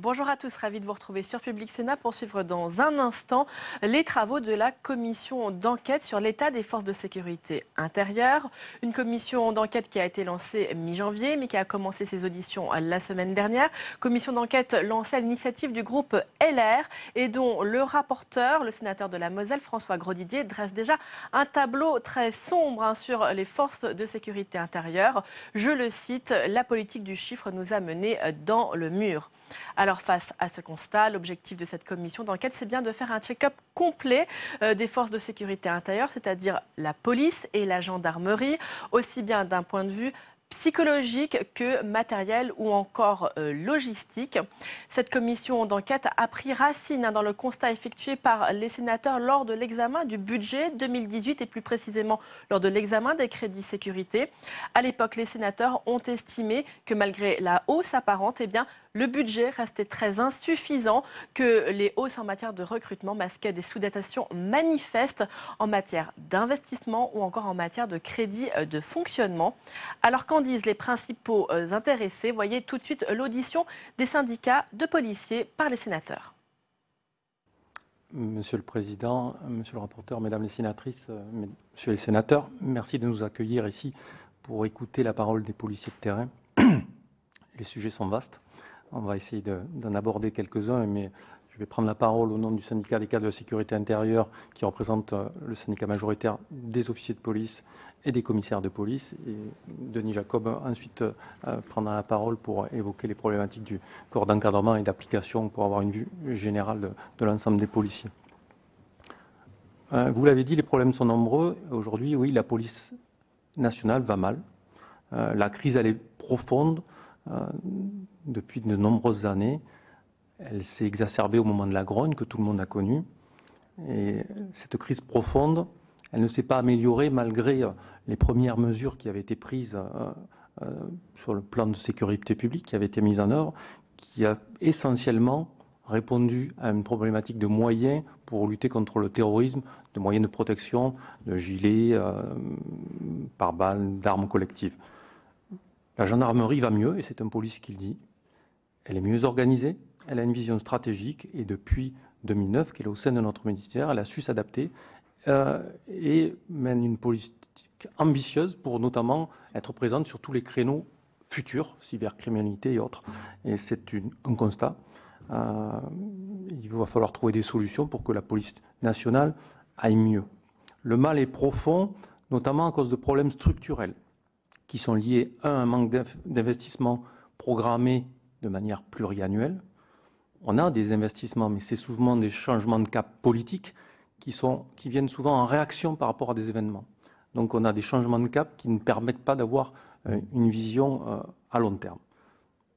Bonjour à tous, ravi de vous retrouver sur Public Sénat pour suivre dans un instant les travaux de la commission d'enquête sur l'état des forces de sécurité intérieure. Une commission d'enquête qui a été lancée mi-janvier mais qui a commencé ses auditions la semaine dernière. Commission d'enquête lancée à l'initiative du groupe LR et dont le rapporteur, le sénateur de la Moselle, François Grosdidier, dresse déjà un tableau très sombre sur les forces de sécurité intérieure. Je le cite, la politique du chiffre nous a menés dans le mur. Alors face à ce constat, l'objectif de cette commission d'enquête, c'est bien de faire un check-up complet des forces de sécurité intérieure, c'est-à-dire la police et la gendarmerie, aussi bien d'un point de vue psychologique que matériel ou encore logistique. Cette commission d'enquête a pris racine dans le constat effectué par les sénateurs lors de l'examen du budget 2018 et plus précisément lors de l'examen des crédits sécurité. À l'époque, les sénateurs ont estimé que malgré la hausse apparente, le budget restait très insuffisant, que les hausses en matière de recrutement masquaient des sous-dotations manifestes en matière d'investissement ou encore en matière de crédit de fonctionnement. Alors qu'en disent les principaux intéressés? Voyez tout de suite l'audition des syndicats de policiers par les sénateurs. Monsieur le Président, Monsieur le rapporteur, Mesdames les sénatrices, Messieurs les sénateurs, merci de nous accueillir ici pour écouter la parole des policiers de terrain. Les sujets sont vastes. On va essayer d'en aborder quelques-uns, mais je vais prendre la parole au nom du syndicat des cadres de la sécurité intérieure qui représente le syndicat majoritaire des officiers de police et des commissaires de police. Et Denis Jacob ensuite prendra la parole pour évoquer les problématiques du corps d'encadrement et d'application pour avoir une vue générale de l'ensemble des policiers. Vous l'avez dit, les problèmes sont nombreux. Aujourd'hui, oui, la police nationale va mal. La crise, elle est profonde. Depuis de nombreuses années, elle s'est exacerbée au moment de la grogne que tout le monde a connue. Et cette crise profonde, elle ne s'est pas améliorée malgré les premières mesures qui avaient été prises sur le plan de sécurité publique, qui avaient été mises en œuvre, qui a essentiellement répondu à une problématique de moyens pour lutter contre le terrorisme, de moyens de protection, de gilets, pare-balles, d'armes collectives. La gendarmerie va mieux, et c'est un policier qui le dit. Elle est mieux organisée, elle a une vision stratégique, et depuis 2009, qu'elle est au sein de notre ministère, elle a su s'adapter et mène une politique ambitieuse pour notamment être présente sur tous les créneaux futurs, cybercriminalité et autres. Et c'est un constat. Il va falloir trouver des solutions pour que la police nationale aille mieux. Le mal est profond, notamment à cause de problèmes structurels qui sont liés à un manque d'investissement programmé de manière pluriannuelle. On a des investissements, mais c'est souvent des changements de cap politiques qui viennent souvent en réaction par rapport à des événements. Donc on a des changements de cap qui ne permettent pas d'avoir une vision à long terme.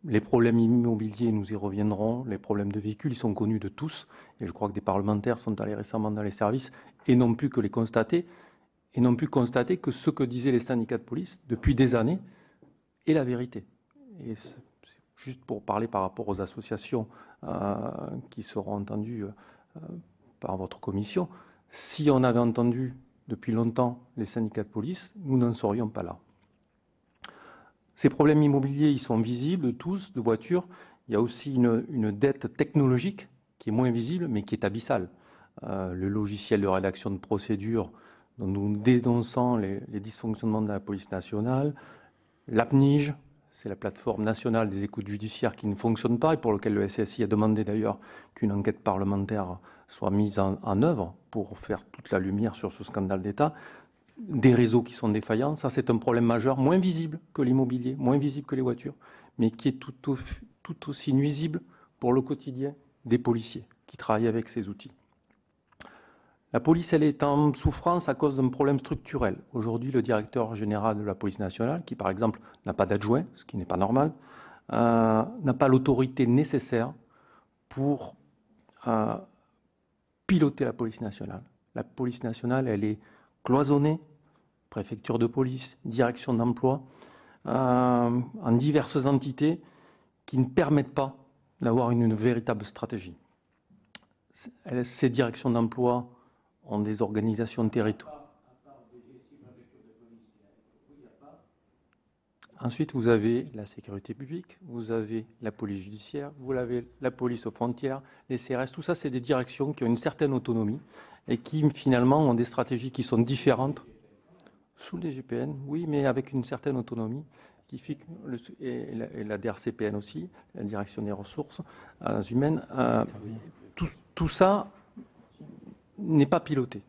Les problèmes immobiliers, nous y reviendrons. Les problèmes de véhicules, ils sont connus de tous. Et je crois que des parlementaires sont allés récemment dans les services et n'ont pu que les constater. Et n'ont pu constater que ce que disaient les syndicats de police depuis des années est la vérité. Et juste pour parler par rapport aux associations qui seront entendues par votre commission, si on avait entendu depuis longtemps les syndicats de police, nous n'en serions pas là. Ces problèmes immobiliers, ils sont visibles tous, de voitures. Il y a aussi une dette technologique qui est moins visible, mais qui est abyssale. Le logiciel de rédaction de procédures dont nous dénonçons les dysfonctionnements de la police nationale, l'APNIJ, c'est la plateforme nationale des écoutes judiciaires qui ne fonctionne pas et pour lequel le SSI a demandé d'ailleurs qu'une enquête parlementaire soit mise en œuvre pour faire toute la lumière sur ce scandale d'État. Des réseaux qui sont défaillants, ça c'est un problème majeur, moins visible que l'immobilier, moins visible que les voitures, mais qui est tout aussi nuisible pour le quotidien des policiers qui travaillent avec ces outils. La police, elle est en souffrance à cause d'un problème structurel. Aujourd'hui, le directeur général de la police nationale, qui par exemple n'a pas d'adjoint, ce qui n'est pas normal, n'a pas l'autorité nécessaire pour piloter la police nationale. La police nationale, elle est cloisonnée, préfecture de police, direction d'emploi, en diverses entités qui ne permettent pas d'avoir une véritable stratégie. Ces directions d'emploi ont des organisations territoriales. Ensuite, vous avez la sécurité publique, vous avez la police judiciaire, vous avez la police aux frontières, les CRS. Tout ça, c'est des directions qui ont une certaine autonomie et qui, finalement, ont des stratégies qui sont différentes. Sous les GPN, oui, mais avec une certaine autonomie. Qui fait et la DRCPN aussi, la direction des ressources humaines. Tout ça n'est pas piloté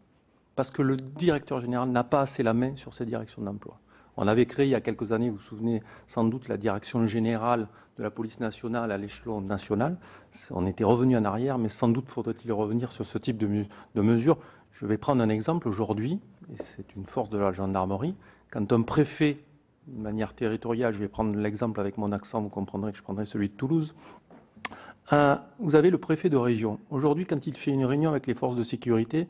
parce que le directeur général n'a pas assez la main sur ces directions d'emploi. On avait créé il y a quelques années, vous vous souvenez sans doute, la direction générale de la police nationale à l'échelon national. On était revenu en arrière, mais sans doute faudrait-il revenir sur ce type de mesures. Je vais prendre un exemple aujourd'hui, et c'est une force de la gendarmerie, quand un préfet, de manière territoriale, je vais prendre l'exemple avec mon accent, vous comprendrez que je prendrai celui de Toulouse, vous avez le préfet de région. Aujourd'hui, quand il fait une réunion avec les forces de sécurité,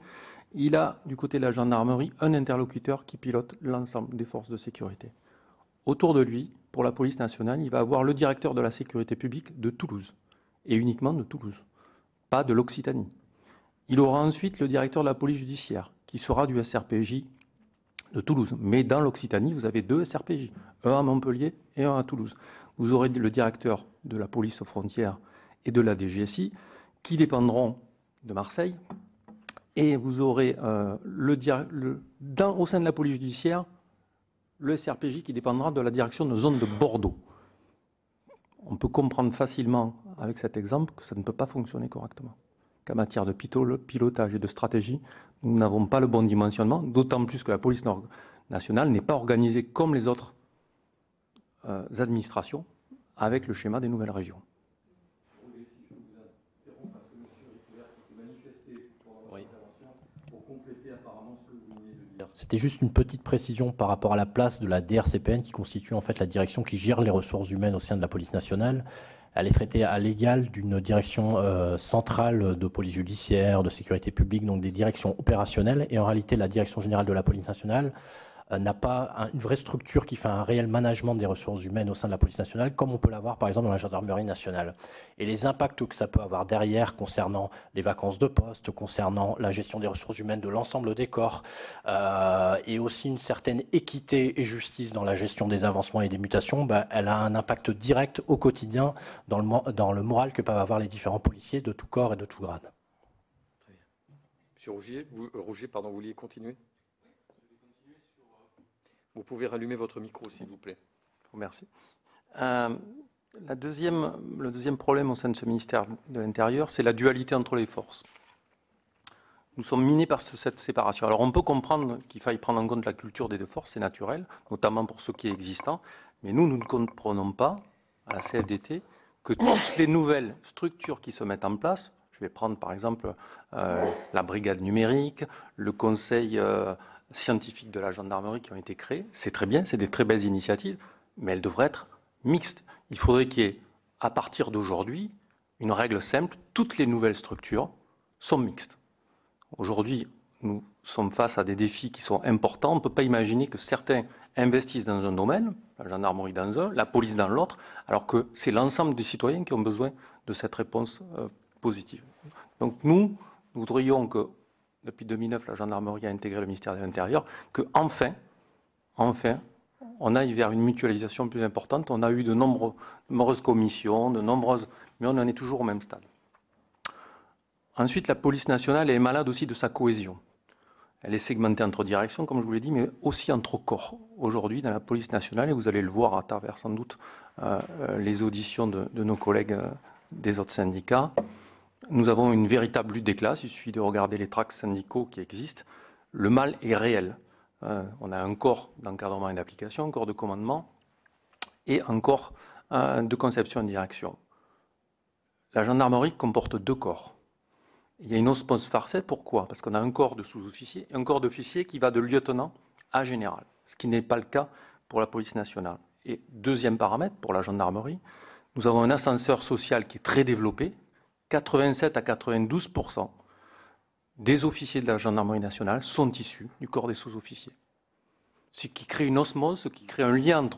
il a, du côté de la gendarmerie, un interlocuteur qui pilote l'ensemble des forces de sécurité. Autour de lui, pour la police nationale, il va avoir le directeur de la sécurité publique de Toulouse, et uniquement de Toulouse, pas de l'Occitanie. Il aura ensuite le directeur de la police judiciaire, qui sera du SRPJ de Toulouse. Mais dans l'Occitanie, vous avez 2 SRPJ, un à Montpellier et un à Toulouse. Vous aurez le directeur de la police aux frontières et de la DGSI, qui dépendront de Marseille. Et vous aurez au sein de la police judiciaire, le SRPJ qui dépendra de la direction de zone de Bordeaux. On peut comprendre facilement avec cet exemple que ça ne peut pas fonctionner correctement. Qu'en matière de pilotage et de stratégie, nous n'avons pas le bon dimensionnement, d'autant plus que la police nationale n'est pas organisée comme les autres administrations avec le schéma des nouvelles régions. C'était juste une petite précision par rapport à la place de la DRCPN qui constitue en fait la direction qui gère les ressources humaines au sein de la police nationale. Elle est traitée à l'égal d'une direction centrale de police judiciaire, de sécurité publique, donc des directions opérationnelles. Et en réalité, la direction générale de la police nationale n'a pas une vraie structure qui fait un réel management des ressources humaines au sein de la police nationale, comme on peut l'avoir par exemple dans la gendarmerie nationale. Et les impacts que ça peut avoir derrière concernant les vacances de poste, concernant la gestion des ressources humaines de l'ensemble des corps, et aussi une certaine équité et justice dans la gestion des avancements et des mutations, elle a un impact direct au quotidien dans le moral que peuvent avoir les différents policiers de tout corps et de tout grade. Très bien. Monsieur Rougier, vous vouliez continuer ? Vous pouvez rallumer votre micro, s'il vous plaît. Merci. Le deuxième problème au sein de ce ministère de l'Intérieur, c'est la dualité entre les forces. Nous sommes minés par cette séparation. Alors on peut comprendre qu'il faille prendre en compte la culture des 2 forces, c'est naturel, notamment pour ce qui est existant, mais nous ne comprenons pas, à la CFDT, que toutes les nouvelles structures qui se mettent en place, je vais prendre par exemple la brigade numérique, le conseil scientifiques de la gendarmerie qui ont été créés. C'est très bien, c'est des très belles initiatives, mais elles devraient être mixtes. Il faudrait qu'il y ait, à partir d'aujourd'hui, une règle simple, toutes les nouvelles structures sont mixtes. Aujourd'hui, nous sommes face à des défis qui sont importants. On ne peut pas imaginer que certains investissent dans un domaine, la gendarmerie dans un, la police dans l'autre, alors que c'est l'ensemble des citoyens qui ont besoin de cette réponse positive. Donc nous voudrions que depuis 2009, la gendarmerie a intégré le ministère de l'Intérieur, qu'enfin, on aille vers une mutualisation plus importante. On a eu de nombreuses commissions, mais on en est toujours au même stade. Ensuite, la police nationale est malade aussi de sa cohésion. Elle est segmentée entre directions, comme je vous l'ai dit, mais aussi entre corps. Aujourd'hui, dans la police nationale, et vous allez le voir à travers sans doute les auditions de nos collègues des autres syndicats, nous avons une véritable lutte des classes. Il suffit de regarder les tracts syndicaux qui existent. Le mal est réel. On a un corps d'encadrement et d'application, un corps de commandement et un corps de conception et de direction. La gendarmerie comporte 2 corps. Il y a une osmose parfaite. Pourquoi ? Parce qu'on a un corps de sous-officiers et un corps d'officiers qui va de lieutenant à général, ce qui n'est pas le cas pour la police nationale. Et deuxième paramètre, pour la gendarmerie, nous avons un ascenseur social qui est très développé. 87 à 92% des officiers de la gendarmerie nationale sont issus du corps des sous-officiers. Ce qui crée une osmose, ce qui crée un lien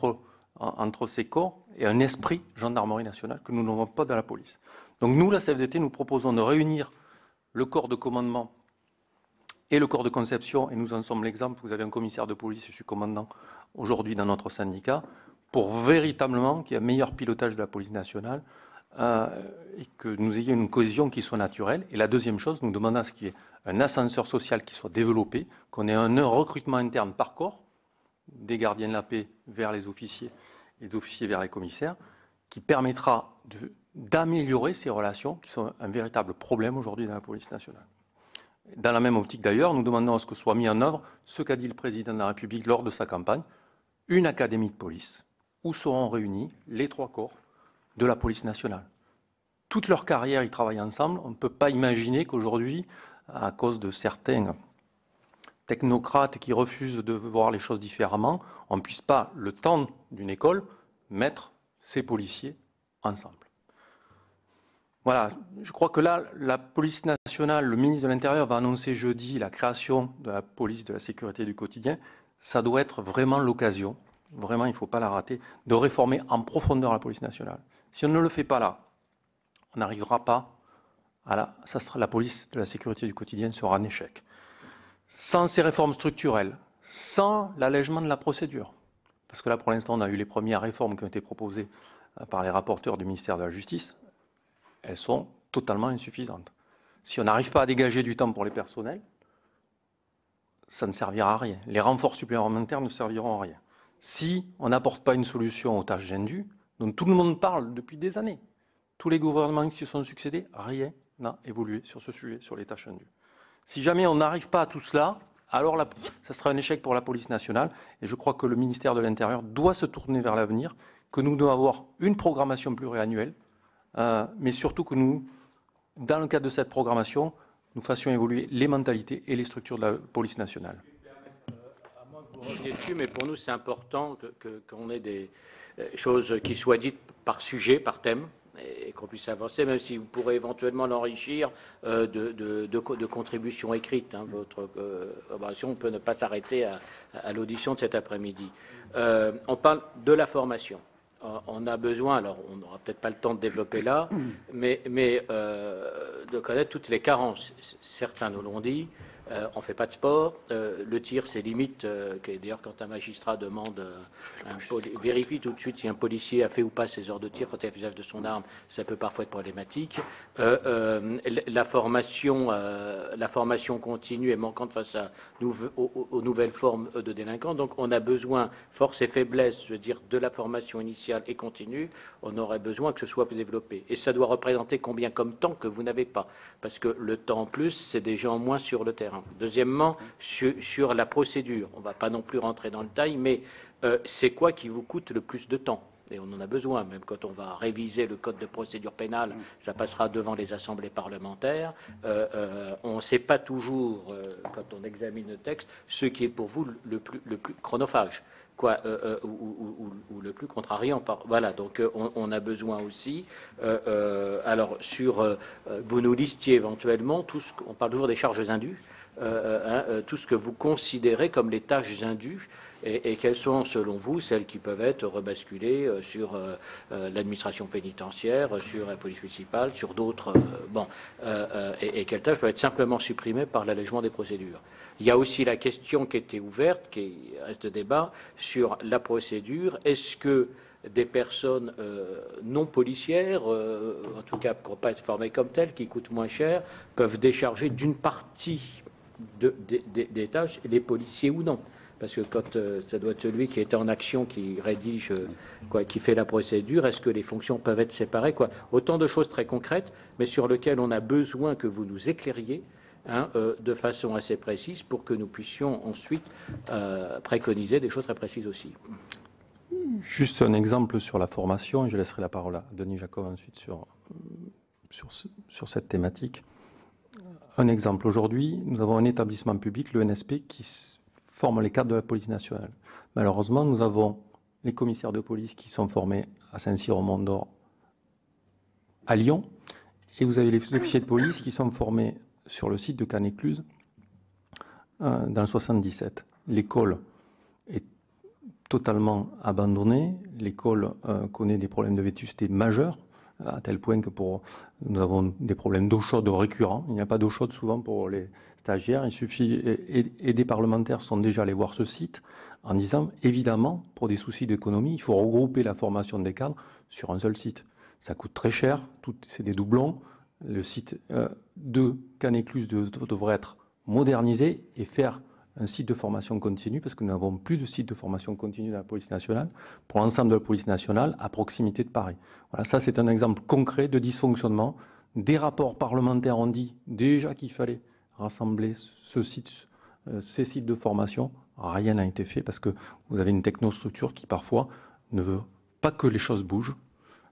entre ces corps et un esprit gendarmerie nationale que nous n'avons pas dans la police. Donc nous, la CFDT, nous proposons de réunir le corps de commandement et le corps de conception, et nous en sommes l'exemple. Vous avez un commissaire de police, je suis commandant aujourd'hui dans notre syndicat, pour véritablement qu'il y ait un meilleur pilotage de la police nationale et que nous ayons une cohésion qui soit naturelle. Et la deuxième chose, nous demandons à ce qu'il y ait un ascenseur social qui soit développé, qu'on ait un recrutement interne par corps, des gardiens de la paix vers les officiers et des officiers vers les commissaires, qui permettra d'améliorer ces relations qui sont un véritable problème aujourd'hui dans la police nationale. Dans la même optique d'ailleurs, nous demandons à ce que soit mis en œuvre ce qu'a dit le président de la République lors de sa campagne, une académie de police où seront réunis les 3 corps de la police nationale. Toute leur carrière, ils travaillent ensemble. On ne peut pas imaginer qu'aujourd'hui, à cause de certains technocrates qui refusent de voir les choses différemment, on ne puisse pas, le temps d'une école, mettre ces policiers ensemble. Voilà, je crois que là, la police nationale, le ministre de l'Intérieur va annoncer jeudi la création de la police de la sécurité du quotidien. Ça doit être vraiment l'occasion, vraiment il ne faut pas la rater, de réformer en profondeur la police nationale. Si on ne le fait pas là, on n'arrivera pas à la police de la sécurité du quotidien sera un échec. Sans ces réformes structurelles, sans l'allègement de la procédure, parce que là pour l'instant on a eu les premières réformes qui ont été proposées par les rapporteurs du ministère de la Justice, elles sont totalement insuffisantes. Si on n'arrive pas à dégager du temps pour les personnels, ça ne servira à rien. Les renforts supplémentaires ne serviront à rien. Si on n'apporte pas une solution aux tâches indues, dont tout le monde parle depuis des années, tous les gouvernements qui se sont succédés, rien n'a évolué sur ce sujet, sur les tâches indues. Si jamais on n'arrive pas à tout cela, alors ça sera un échec pour la police nationale. Et je crois que le ministère de l'Intérieur doit se tourner vers l'avenir, que nous devons avoir une programmation pluriannuelle, mais surtout que nous, dans le cadre de cette programmation, nous fassions évoluer les mentalités et les structures de la police nationale. À moins que vous reveniez dessus, mais pour nous, c'est important qu'on ait des choses qui soient dites par sujet, par thème, et qu'on puisse avancer, même si vous pourrez éventuellement l'enrichir de contributions écrites. Hein, votre collaboration peut ne pas s'arrêter à l'audition de cet après-midi. On parle de la formation. On a besoin, alors on n'aura peut-être pas le temps de développer là, mais de connaître toutes les carences. Certains nous l'ont dit, on ne fait pas de sport, le tir c'est limite, d'ailleurs quand un magistrat demande, vérifie tout de suite si un policier a fait ou pas ses heures de tir quand il a l'usage de son arme, ça peut parfois être problématique. La formation continue est manquante face aux nouvelles formes de délinquants, donc on a besoin, force et faiblesse, je veux dire, de la formation initiale et continue, on aurait besoin que ce soit plus développé. Et ça doit représenter combien comme temps que vous n'avez pas, parce que le temps en plus, c'est des gens en moins sur le terrain. Deuxièmement, sur la procédure, on ne va pas non plus rentrer dans le détail, mais c'est quoi qui vous coûte le plus de temps? Et on en a besoin, même quand on va réviser le code de procédure pénale, ça passera devant les assemblées parlementaires. On ne sait pas toujours, quand on examine le texte, ce qui est pour vous le plus chronophage, ou le plus contrariant. Voilà, donc on a besoin aussi. Alors, vous nous listiez éventuellement, on parle toujours des charges indues, tout ce que vous considérez comme les tâches indues. Et quelles sont, selon vous, celles qui peuvent être rebasculées sur l'administration pénitentiaire, sur la police municipale, sur d'autres... et quelles tâches peuvent être simplement supprimées par l'allègement des procédures. Il y a aussi la question qui était ouverte, qui reste débat, sur la procédure. Est-ce que des personnes non policières, en tout cas qui n'ont pas été formées comme telles, qui coûtent moins cher, peuvent décharger d'une partie des tâches, les policiers ou non? Parce que quand ça doit être celui qui est en action, qui rédige, qui fait la procédure, est-ce que les fonctions peuvent être séparées, Autant de choses très concrètes, mais sur lesquelles on a besoin que vous nous éclairiez de façon assez précise pour que nous puissions ensuite préconiser des choses très précises aussi. Juste un exemple sur la formation, et je laisserai la parole à Denis Jacob ensuite sur cette thématique. Un exemple, aujourd'hui, nous avons un établissement public, le NSP, qui forme les cadres de la police nationale. Malheureusement, nous avons les commissaires de police qui sont formés à Saint-Cyr au Mont-d'Or, à Lyon, et vous avez les officiers de police qui sont formés sur le site de Canet-Cluse dans le 77. L'école est totalement abandonnée, l'école connaît des problèmes de vétusté majeurs, à tel point que nous avons des problèmes d'eau chaude récurrents. Il n'y a pas d'eau chaude souvent pour les stagiaires. Il suffit, et des parlementaires sont déjà allés voir ce site en disant, évidemment, pour des soucis d'économie, il faut regrouper la formation des cadres sur un seul site. Ça coûte très cher, c'est des doublons. Le site de Canécluse devrait être modernisé et faire un site de formation continue, parce que nous n'avons plus de site de formation continue dans la police nationale, pour l'ensemble de la police nationale, à proximité de Paris. Voilà, ça c'est un exemple concret de dysfonctionnement. Des rapports parlementaires ont dit déjà qu'il fallait rassembler ces sites de formation. Rien n'a été fait, parce que vous avez une technostructure qui parfois ne veut pas que les choses bougent,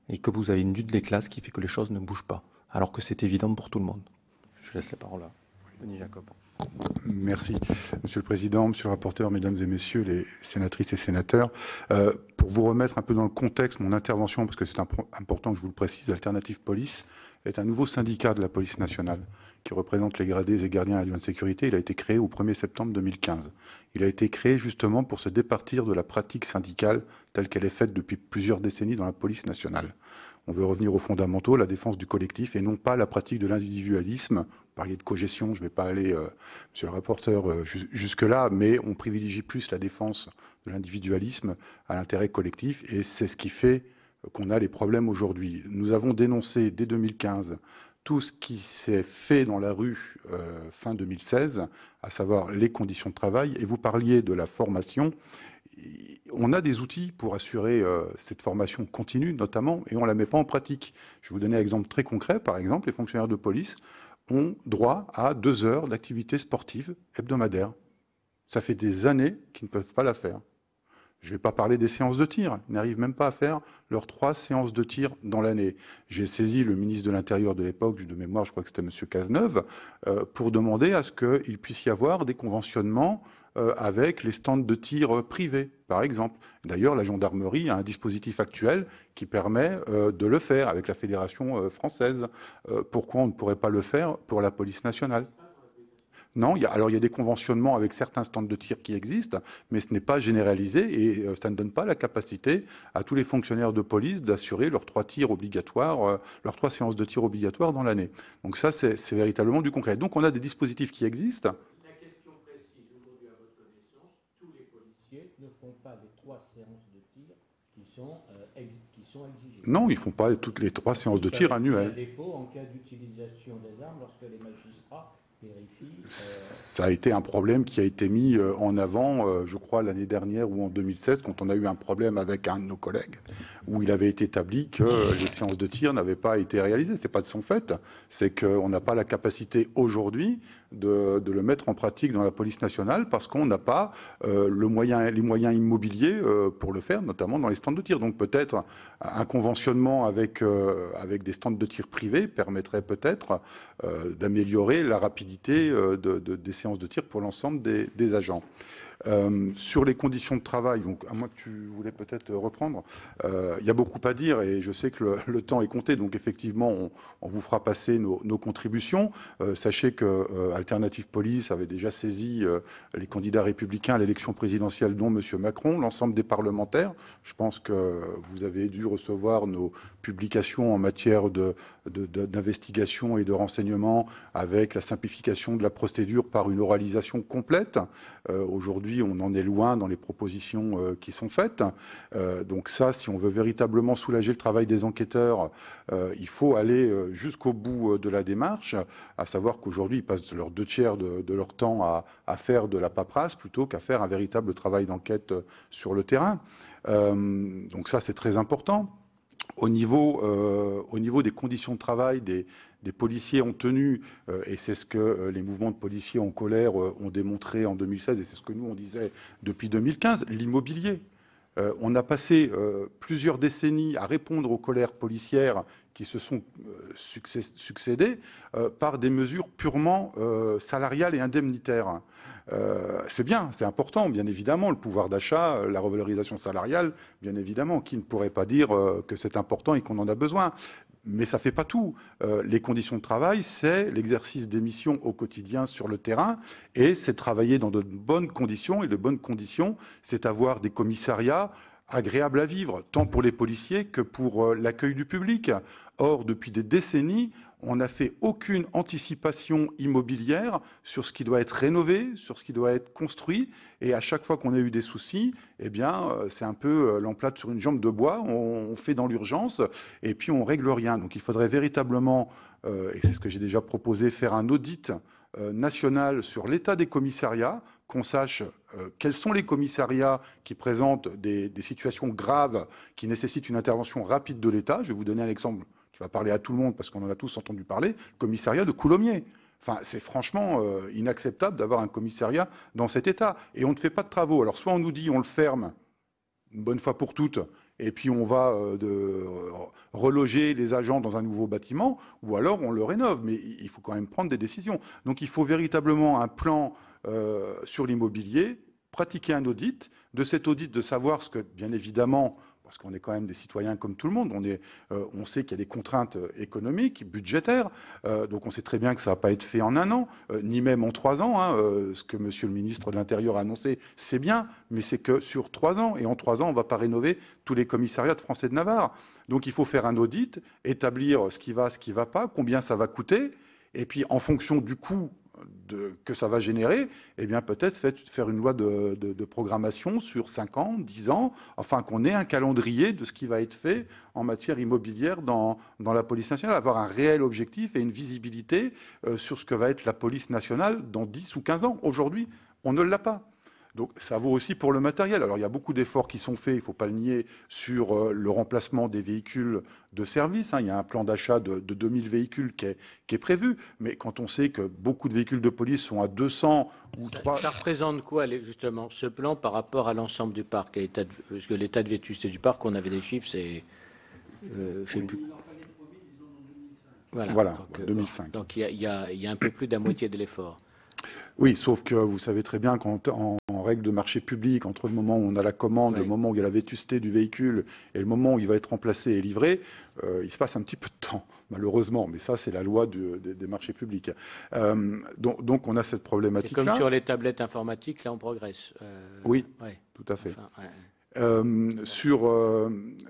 et que vous avez une lutte des classes qui fait que les choses ne bougent pas, alors que c'est évident pour tout le monde. Je laisse la parole à Denis Jacob. Merci. Monsieur le Président, Monsieur le rapporteur, Mesdames et Messieurs les sénatrices et sénateurs, pour vous remettre un peu dans le contexte mon intervention, parce que c'est important que je vous le précise, Alternative Police est un nouveau syndicat de la police nationale qui représente les gradés et gardiens adjoints de sécurité. Il a été créé au 1er septembre 2015. Il a été créé justement pour se départir de la pratique syndicale telle qu'elle est faite depuis plusieurs décennies dans la police nationale. On veut revenir aux fondamentaux, la défense du collectif et non pas la pratique de l'individualisme. Vous parliez de cogestion, je ne vais pas aller, monsieur le rapporteur, jusque-là, mais on privilégie plus la défense de l'individualisme à l'intérêt collectif et c'est ce qui fait qu'on a les problèmes aujourd'hui. Nous avons dénoncé dès 2015 tout ce qui s'est fait dans la rue fin 2016, à savoir les conditions de travail, et vous parliez de la formation. On a des outils pour assurer cette formation continue, notamment, et on ne la met pas en pratique. Je vais vous donner un exemple très concret. Par exemple, les fonctionnaires de police ont droit à 2 heures d'activité sportive hebdomadaire. Ça fait des années qu'ils ne peuvent pas la faire. Je ne vais pas parler des séances de tir. Ils n'arrivent même pas à faire leurs 3 séances de tir dans l'année. J'ai saisi le ministre de l'Intérieur de l'époque, de mémoire, je crois que c'était M. Cazeneuve, pour demander à ce qu'il puisse y avoir des conventionnements avec les stands de tir privés, par exemple. D'ailleurs, la gendarmerie a un dispositif actuel qui permet de le faire avec la Fédération française. Pourquoi on ne pourrait pas le faire pour la police nationale ? Non, il y a des conventionnements avec certains stands de tir qui existent, mais ce n'est pas généralisé et ça ne donne pas la capacité à tous les fonctionnaires de police d'assurer leurs 3 tirs obligatoires, leurs 3 séances de tir obligatoires dans l'année. Donc ça, c'est véritablement du concret. Donc on a des dispositifs qui existent. La question précise, aujourd'hui à votre connaissance, tous les policiers ne font pas les 3 séances de tir qui sont exigées. Non, ils ne font pas toutes les 3 séances de tir annuelles. Il y a défaut en cas d'utilisation des armes lorsque les magistrats vérifient. Ça a été un problème qui a été mis en avant, je crois, l'année dernière ou en 2016, quand on a eu un problème avec un de nos collègues, où il avait été établi que les séances de tir n'avaient pas été réalisées. Ce n'est pas de son fait, c'est qu'on n'a pas la capacité aujourd'hui de le mettre en pratique dans la police nationale parce qu'on n'a pas les moyens immobiliers pour le faire, notamment dans les stands de tir. Donc peut-être un conventionnement avec des stands de tir privés permettrait peut-être d'améliorer la rapidité des séances de tir pour l'ensemble des agents. Sur les conditions de travail, donc à moins que tu voulais peut-être reprendre, il y a beaucoup à dire et je sais que le temps est compté, donc effectivement on vous fera passer nos contributions. Sachez que Alternative Police avait déjà saisi les candidats républicains à l'élection présidentielle, dont M. Macron, l'ensemble des parlementaires. Je pense que vous avez dû recevoir nos publications en matière d'investigation et de renseignement avec la simplification de la procédure par une oralisation complète. Aujourd'hui, on en est loin dans les propositions qui sont faites. Donc ça, si on veut véritablement soulager le travail des enquêteurs, il faut aller jusqu'au bout de la démarche, à savoir qu'aujourd'hui, ils passent leurs 2/3 de leur temps à faire de la paperasse plutôt qu'à faire un véritable travail d'enquête sur le terrain. Donc ça, c'est très important. Au niveau des conditions de travail des policiers ont tenu, et c'est ce que les mouvements de policiers en colère ont démontré en 2016, et c'est ce que nous on disait depuis 2015, l'immobilier. On a passé plusieurs décennies à répondre aux colères policières qui se sont succédées par des mesures purement salariales et indemnitaires. C'est bien, c'est important, bien évidemment, le pouvoir d'achat, la revalorisation salariale, bien évidemment, qui ne pourrait pas dire que c'est important et qu'on en a besoin. Mais ça ne fait pas tout. Les conditions de travail, c'est l'exercice des missions au quotidien sur le terrain et c'est travailler dans de bonnes conditions. Et de bonnes conditions, c'est avoir des commissariats agréable à vivre, tant pour les policiers que pour l'accueil du public. Or, depuis des décennies, on n'a fait aucune anticipation immobilière sur ce qui doit être rénové, sur ce qui doit être construit. Et à chaque fois qu'on a eu des soucis, eh bien, c'est un peu l'emplâtre sur une jambe de bois. On fait dans l'urgence et puis on règle rien. Donc, il faudrait véritablement, et c'est ce que j'ai déjà proposé, faire un audit national sur l'état des commissariats, qu'on sache quels sont les commissariats qui présentent des situations graves qui nécessitent une intervention rapide de l'État. Je vais vous donner un exemple qui va parler à tout le monde parce qu'on en a tous entendu parler, le commissariat de Coulommiers. Enfin, c'est franchement inacceptable d'avoir un commissariat dans cet état. Et on ne fait pas de travaux. Alors, soit on nous dit on le ferme une bonne fois pour toutes, et puis on va reloger les agents dans un nouveau bâtiment, ou alors on le rénove. Mais il faut quand même prendre des décisions. Donc, il faut véritablement un plan sur l'immobilier, pratiquer un audit, de cet audit de savoir ce que, bien évidemment, parce qu'on est quand même des citoyens comme tout le monde, on sait qu'il y a des contraintes économiques, budgétaires, donc on sait très bien que ça ne va pas être fait en un an, ni même en 3 ans. Ce que Monsieur le ministre de l'Intérieur a annoncé, c'est bien, mais c'est que sur 3 ans, et en 3 ans, on ne va pas rénover tous les commissariats de France et de Navarre. Donc il faut faire un audit, établir ce qui va pas, combien ça va coûter, et puis en fonction du coût que ça va générer, eh bien peut-être faire une loi de programmation sur 5 ans, 10 ans, enfin qu'on ait un calendrier de ce qui va être fait en matière immobilière dans la police nationale, avoir un réel objectif et une visibilité sur ce que va être la police nationale dans 10 ou 15 ans. Aujourd'hui, on ne l'a pas. Donc ça vaut aussi pour le matériel. Alors il y a beaucoup d'efforts qui sont faits, il ne faut pas le nier, sur le remplacement des véhicules de service. Il y a un plan d'achat de 2000 véhicules qui est prévu. Mais quand on sait que beaucoup de véhicules de police sont à 200 ou 300... Ça représente quoi, justement, ce plan par rapport à l'ensemble du parc? Parce que l'état de vétusté du parc, on avait des chiffres, c'est... je sais plus. Voilà, donc, 2005. Donc il y a un peu plus de la moitié de l'effort. Oui, sauf que vous savez très bien qu'en règle de marché public, entre le moment où on a la commande, le moment où il y a la vétusté du véhicule et le moment où il va être remplacé et livré, il se passe un petit peu de temps, malheureusement. Mais ça, c'est la loi des marchés publics. Donc, on a cette problématique-là. Comme sur les tablettes informatiques, là, on progresse. Oui, tout à fait.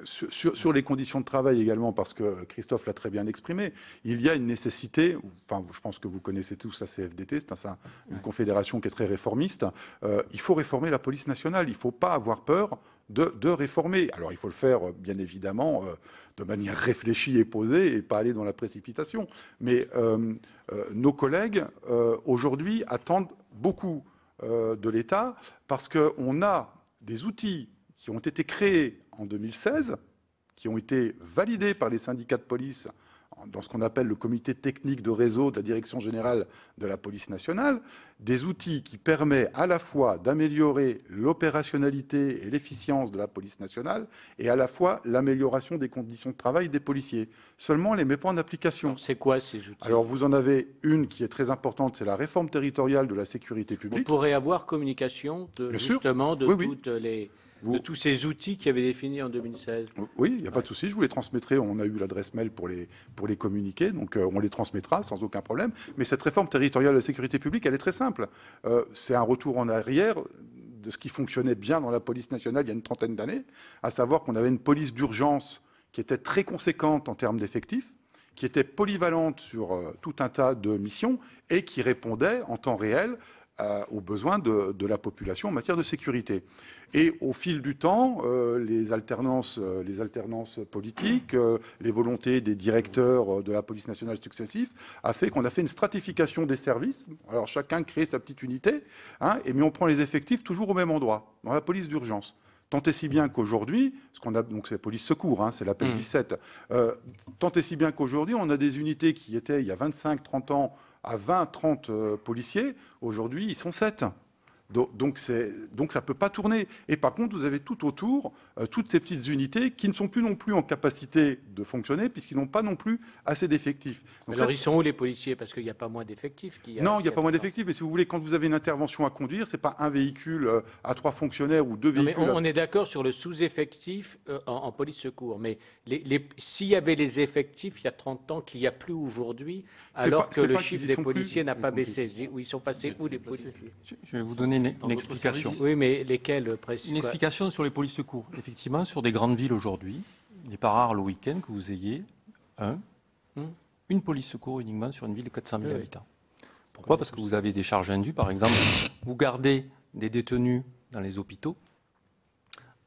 Sur les conditions de travail également, parce que Christophe l'a très bien exprimé, il y a une nécessité, enfin je pense que vous connaissez tous la CFDT, c'est une confédération qui est très réformiste, il faut réformer la police nationale, il ne faut pas avoir peur de réformer. Alors il faut le faire bien évidemment de manière réfléchie et posée et pas aller dans la précipitation, mais nos collègues aujourd'hui attendent beaucoup de l'État parce qu'on a des outils qui ont été créés en 2016, qui ont été validés par les syndicats de police dans ce qu'on appelle le comité technique de réseau de la Direction générale de la police nationale, des outils qui permettent à la fois d'améliorer l'opérationnalité et l'efficience de la police nationale et à la fois l'amélioration des conditions de travail des policiers. Seulement, on ne les met pas en application. C'est quoi ces outils? Alors, vous en avez une qui est très importante, c'est la réforme territoriale de la sécurité publique. On pourrait avoir communication justement de toutes les... de tous ces outils qui avaient définis en 2016. Oui, il n'y a pas de souci, je vous les transmettrai. On a eu l'adresse mail pour les communiquer, donc on les transmettra sans aucun problème. Mais cette réforme territoriale de la sécurité publique, elle est très simple. C'est un retour en arrière de ce qui fonctionnait bien dans la police nationale il y a une trentaine d'années, à savoir qu'on avait une police d'urgence qui était très conséquente en termes d'effectifs, qui était polyvalente sur tout un tas de missions et qui répondait en temps réel aux besoins de la population en matière de sécurité. Et au fil du temps, les alternances politiques, les volontés des directeurs de la police nationale successifs a fait qu'on a fait une stratification des services. Alors chacun crée sa petite unité, mais on prend les effectifs toujours au même endroit, dans la police d'urgence. Tant et si bien qu'aujourd'hui, donc c'est la police secours, c'est l'appel 17, tant et si bien qu'aujourd'hui, on a des unités qui étaient, il y a 25-30 ans, à 20-30 policiers. Aujourd'hui, ils sont 7. Donc ça ne peut pas tourner. Et par contre, vous avez tout autour toutes ces petites unités qui ne sont plus non plus en capacité de fonctionner puisqu'ils n'ont pas non plus assez d'effectifs. Donc alors, ils sont où les policiers? Parce qu'il n'y a pas moins d'effectifs. Non, il n'y a pas moins d'effectifs. Mais si vous voulez, quand vous avez une intervention à conduire, ce n'est pas un véhicule à 3 fonctionnaires ou 2 véhicules. Mais on est d'accord sur le sous-effectif en police secours. Mais s'il y avait les effectifs il y a 30 ans qu'il n'y a plus aujourd'hui, alors que le chiffre des policiers n'a pas baissé, où ils sont passés où les policiers? Je vais vous donner une explication. Oui, mais lesquels précis? Une explication sur les polices secours. Effectivement, sur des grandes villes aujourd'hui, il n'est pas rare le week-end que vous ayez une police secours uniquement sur une ville de 400 000 habitants. Pourquoi? Parce que vous avez des charges indues. Par exemple, vous gardez des détenus dans les hôpitaux,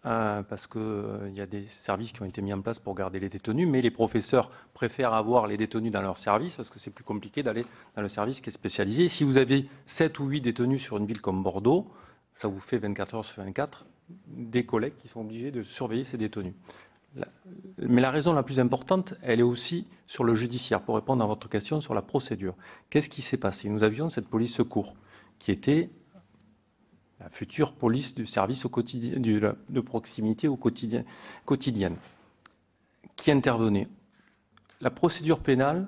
parce qu'il y a des services qui ont été mis en place pour garder les détenus, mais les professeurs préfèrent avoir les détenus dans leur service parce que c'est plus compliqué d'aller dans le service qui est spécialisé. Si vous avez 7 ou 8 détenus sur une ville comme Bordeaux, ça vous fait 24 heures sur 24 des collègues qui sont obligés de surveiller ces détenus. Mais la raison la plus importante, elle est aussi sur le judiciaire, pour répondre à votre question sur la procédure. Qu'est-ce qui s'est passé? Nous avions cette police secours qui était la future police du service au quotidien, de proximité au quotidienne, qui intervenait. La procédure pénale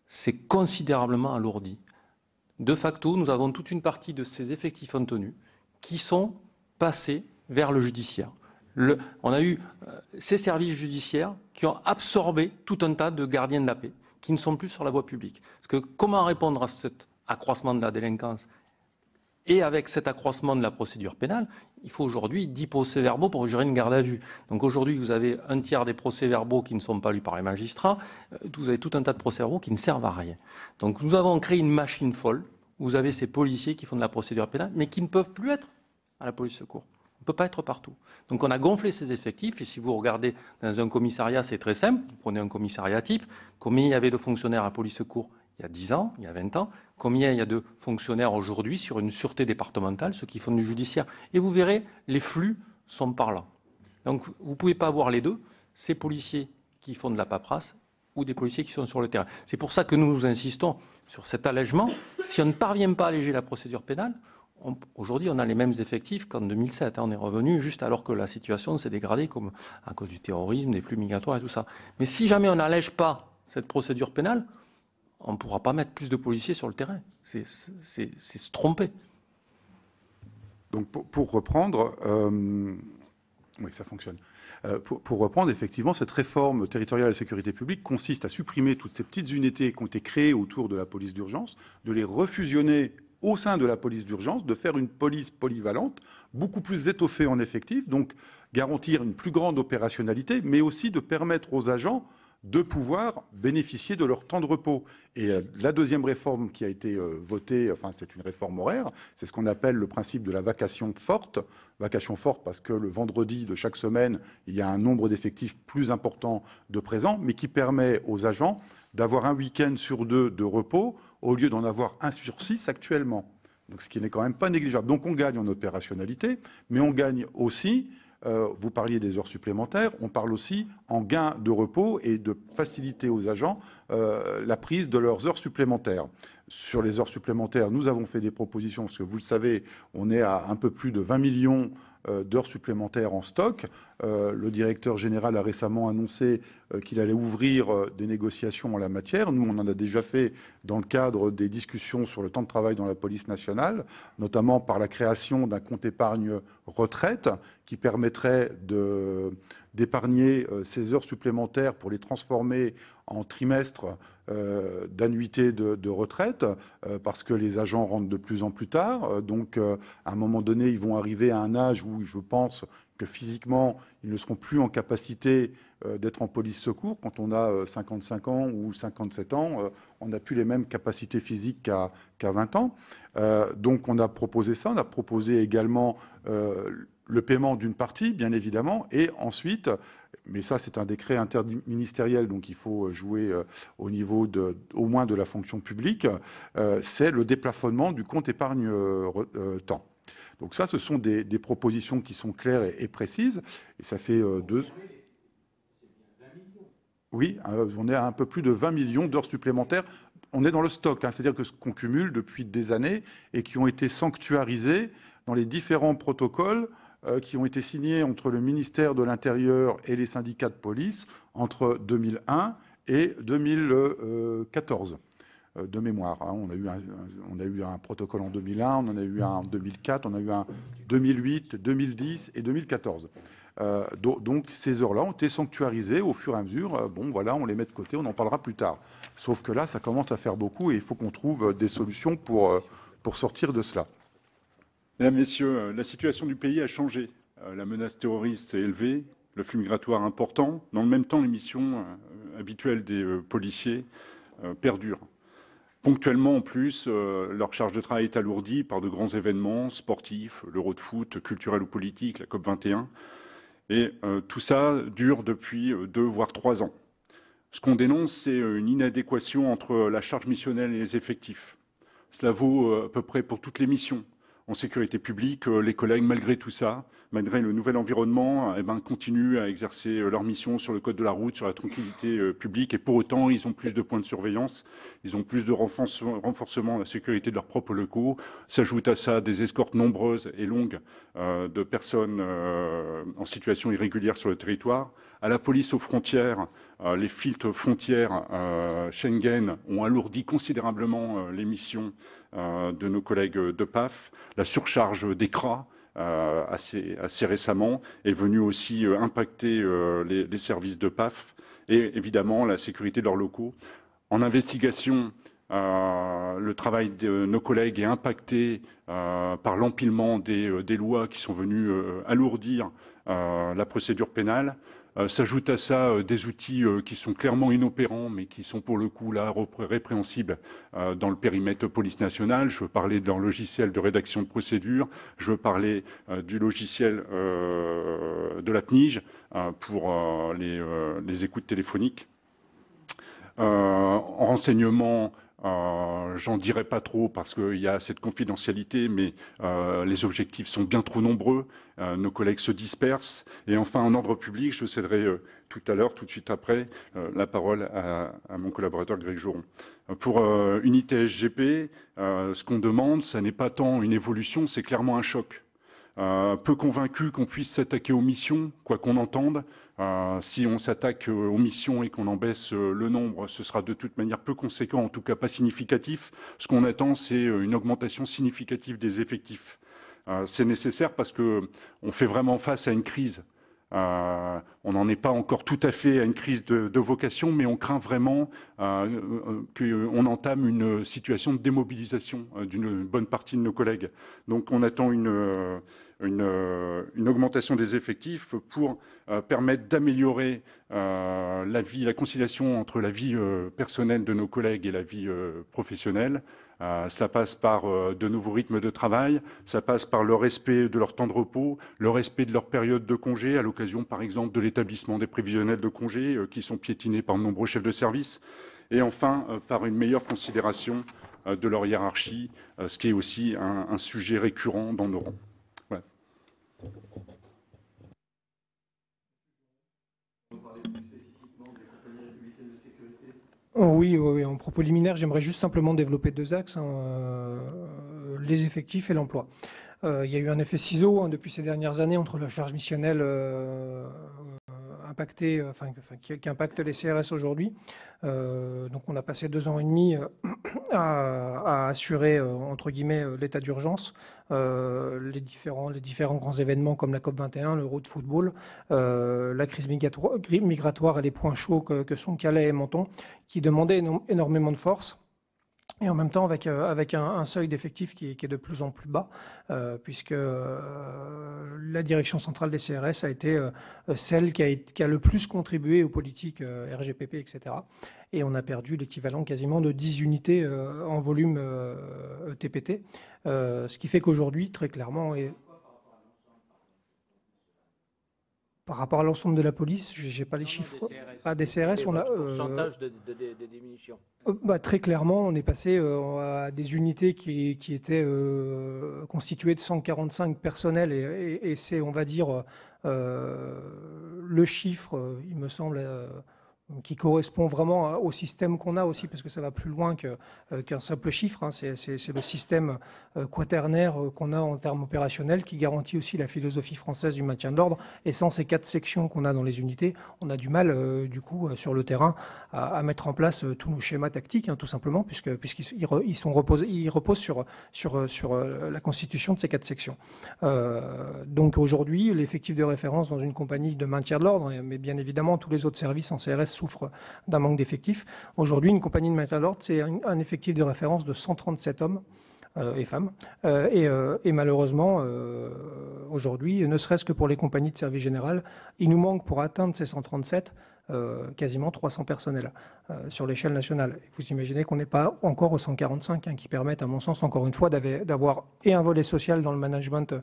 s'est considérablement alourdie. De facto, nous avons toute une partie de ces effectifs en tenue qui sont passés vers le judiciaire. On a eu ces services judiciaires qui ont absorbé tout un tas de gardiens de la paix, qui ne sont plus sur la voie publique. Parce que comment répondre à cet accroissement de la délinquance? Et avec cet accroissement de la procédure pénale, il faut aujourd'hui 10 procès-verbaux pour jurer une garde à vue. Donc aujourd'hui, vous avez un tiers des procès-verbaux qui ne sont pas lus par les magistrats. Vous avez tout un tas de procès-verbaux qui ne servent à rien. Donc nous avons créé une machine folle. Vous avez ces policiers qui font de la procédure pénale, mais qui ne peuvent plus être à la police secours. On ne peut pas être partout. Donc on a gonflé ces effectifs. Et si vous regardez dans un commissariat, c'est très simple. Vous prenez un commissariat type. Combien il y avait de fonctionnaires à la police secours il y a 10 ans, il y a 20 ans, combien il y a de fonctionnaires aujourd'hui sur une sûreté départementale, ceux qui font du judiciaire. Et vous verrez, les flux sont par là. Donc vous ne pouvez pas avoir les deux, ces policiers qui font de la paperasse ou des policiers qui sont sur le terrain. C'est pour ça que nous insistons sur cet allègement. Si on ne parvient pas à alléger la procédure pénale, aujourd'hui on a les mêmes effectifs qu'en 2007. On est revenu juste alors que la situation s'est dégradée comme à cause du terrorisme, des flux migratoires et tout ça. Mais si jamais on n'allège pas cette procédure pénale, on ne pourra pas mettre plus de policiers sur le terrain. C'est se tromper. Donc pour reprendre, oui, ça fonctionne. Pour reprendre, effectivement, cette réforme territoriale de la sécurité publique consiste à supprimer toutes ces petites unités qui ont été créées autour de la police d'urgence, de les refusionner au sein de la police d'urgence, de faire une police polyvalente, beaucoup plus étoffée en effectifs, donc garantir une plus grande opérationnalité, mais aussi de permettre aux agents de pouvoir bénéficier de leur temps de repos. Et la deuxième réforme qui a été votée, enfin c'est une réforme horaire, c'est ce qu'on appelle le principe de la vacation forte. Vacation forte parce que le vendredi de chaque semaine, il y a un nombre d'effectifs plus important de présents, mais qui permet aux agents d'avoir un week-end sur 2 de repos au lieu d'en avoir 1 sur 6 actuellement. Donc, ce qui n'est quand même pas négligeable. Donc on gagne en opérationnalité, mais on gagne aussi... vous parliez des heures supplémentaires, on parle aussi en gain de repos et de faciliter aux agents la prise de leurs heures supplémentaires. Sur les heures supplémentaires, nous avons fait des propositions, parce que vous le savez, on est à un peu plus de 20 millions d'heures supplémentaires en stock. Le directeur général a récemment annoncé qu'il allait ouvrir des négociations en la matière. Nous, on en a déjà fait dans le cadre des discussions sur le temps de travail dans la police nationale, notamment par la création d'un compte épargne retraite qui permettrait d'épargner ces heures supplémentaires pour les transformer en trimestre d'annuité de retraite, parce que les agents rentrent de plus en plus tard. Donc, à un moment donné, ils vont arriver à un âge où je pense que physiquement, ils ne seront plus en capacité d'être en police secours. Quand on a 55 ans ou 57 ans, on n'a plus les mêmes capacités physiques qu'à 20 ans. Donc, on a proposé ça. On a proposé également le paiement d'une partie, bien évidemment, et ensuite, mais ça c'est un décret interministériel, donc il faut jouer au niveau au moins de la fonction publique, c'est le déplafonnement du compte épargne temps. Donc ça, ce sont des propositions qui sont claires et précises, et ça fait Oui, on est à un peu plus de 20 millions d'heures supplémentaires. On est dans le stock, hein, c'est-à-dire que ce qu'on cumule depuis des années et qui ont été sanctuarisés dans les différents protocoles qui ont été signés entre le ministère de l'Intérieur et les syndicats de police entre 2001 et 2014, de mémoire. Hein. On a eu un protocole en 2001, on en a eu un en 2004, on a eu un 2008, 2010 et 2014. Donc ces heures-là ont été sanctuarisées au fur et à mesure. Bon, voilà, on les met de côté, on en parlera plus tard. Sauf que là, ça commence à faire beaucoup et il faut qu'on trouve des solutions pour sortir de cela. Mesdames, Messieurs, la situation du pays a changé. La menace terroriste est élevée, le flux migratoire important. Dans le même temps, les missions habituelles des policiers perdurent. Ponctuellement, en plus, leur charge de travail est alourdie par de grands événements sportifs, l'Euro de foot, culturel ou politique, la COP21. Et tout ça dure depuis 2 voire 3 ans. Ce qu'on dénonce, c'est une inadéquation entre la charge missionnelle et les effectifs. Cela vaut à peu près pour toutes les missions. En sécurité publique, les collègues, malgré tout ça, malgré le nouvel environnement, continuent à exercer leur mission sur le code de la route, sur la tranquillité publique. Et pour autant, ils ont plus de points de surveillance, ils ont plus de renforcement de la sécurité de leurs propres locaux. S'ajoutent à ça des escortes nombreuses et longues de personnes en situation irrégulière sur le territoire. À la police aux frontières, les filtres frontières Schengen ont alourdi considérablement les missions de nos collègues de PAF. La surcharge des CRA assez récemment est venue aussi impacter les services de PAF et évidemment la sécurité de leurs locaux. En investigation, le travail de nos collègues est impacté par l'empilement des lois qui sont venues alourdir la procédure pénale. S'ajoutent à ça des outils qui sont clairement inopérants, mais qui sont pour le coup là répréhensibles dans le périmètre police nationale. Je veux parler de leur logiciel de rédaction de procédure, je veux parler du logiciel de la PNIJ pour les écoutes téléphoniques. En renseignement, j'en dirai pas trop parce qu'il y a cette confidentialité, mais les objectifs sont bien trop nombreux, nos collègues se dispersent. Et enfin, en ordre public, je céderai tout à l'heure, tout de suite après, la parole à mon collaborateur Greg Joron. Pour Unité SGP, ce qu'on demande, ça n'est pas tant une évolution, c'est clairement un choc. Peu convaincu qu'on puisse s'attaquer aux missions, quoi qu'on entende. Si on s'attaque aux missions et qu'on en baisse le nombre, ce sera de toute manière peu conséquent, en tout cas pas significatif. Ce qu'on attend, c'est une augmentation significative des effectifs. C'est nécessaire parce qu'on fait vraiment face à une crise. On n'en est pas encore tout à fait à une crise de vocation, mais on craint vraiment qu'on entame une situation de démobilisation d'une bonne partie de nos collègues. Donc on attend une augmentation des effectifs pour permettre d'améliorer la conciliation entre la vie personnelle de nos collègues et la vie professionnelle. Cela passe par de nouveaux rythmes de travail, ça passe par le respect de leur temps de repos, le respect de leur période de congé, à l'occasion par exemple de l'établissement des prévisionnels de congé qui sont piétinés par de nombreux chefs de service, et enfin par une meilleure considération de leur hiérarchie, ce qui est aussi un sujet récurrent dans nos rangs. Voilà. Oui, en propos liminaire, j'aimerais juste simplement développer 2 axes, les effectifs et l'emploi. Il y a eu un effet ciseau depuis ces dernières années entre la charge missionnelle qui impacte les CRS aujourd'hui. Donc on a passé 2 ans et demi à assurer, entre guillemets, l'état d'urgence, les différents grands événements comme la COP21, l'Euro de football, la crise migratoire et les points chauds que sont Calais et Menton, qui demandaient énormément de force. Et en même temps, avec un seuil d'effectifs qui est de plus en plus bas, puisque la direction centrale des CRS a été celle qui a le plus contribué aux politiques RGPP, etc. Et on a perdu l'équivalent quasiment de 10 unités en volume TPT, ce qui fait qu'aujourd'hui, très clairement, par rapport à l'ensemble de la police, je n'ai pas les chiffres. Des CRS, on a pourcentage de diminution. Très clairement, on est passé à des unités qui étaient constituées de 145 personnels et c'est, on va dire, le chiffre, il me semble, qui correspond vraiment au système qu'on a aussi, parce que ça va plus loin qu'un simple chiffre. Hein. C'est le système quaternaire qu'on a en termes opérationnels qui garantit aussi la philosophie française du maintien de l'ordre. Et sans ces 4 sections qu'on a dans les unités, on a du mal, du coup, sur le terrain, à mettre en place tous nos schémas tactiques, hein, tout simplement, puisqu'ils reposent sur la constitution de ces 4 sections. Donc aujourd'hui, l'effectif de référence dans une compagnie de maintien de l'ordre, mais bien évidemment tous les autres services en CRS souffrent d'un manque d'effectifs. Aujourd'hui, une compagnie de maintien de l'ordre, c'est un effectif de référence de 137 hommes. et femmes. Et malheureusement, aujourd'hui, ne serait-ce que pour les compagnies de service général, il nous manque pour atteindre ces 137 quasiment 300 personnels sur l'échelle nationale. Vous imaginez qu'on n'est pas encore aux 145 qui permettent, à mon sens, encore une fois, d'avoir et un volet social dans le management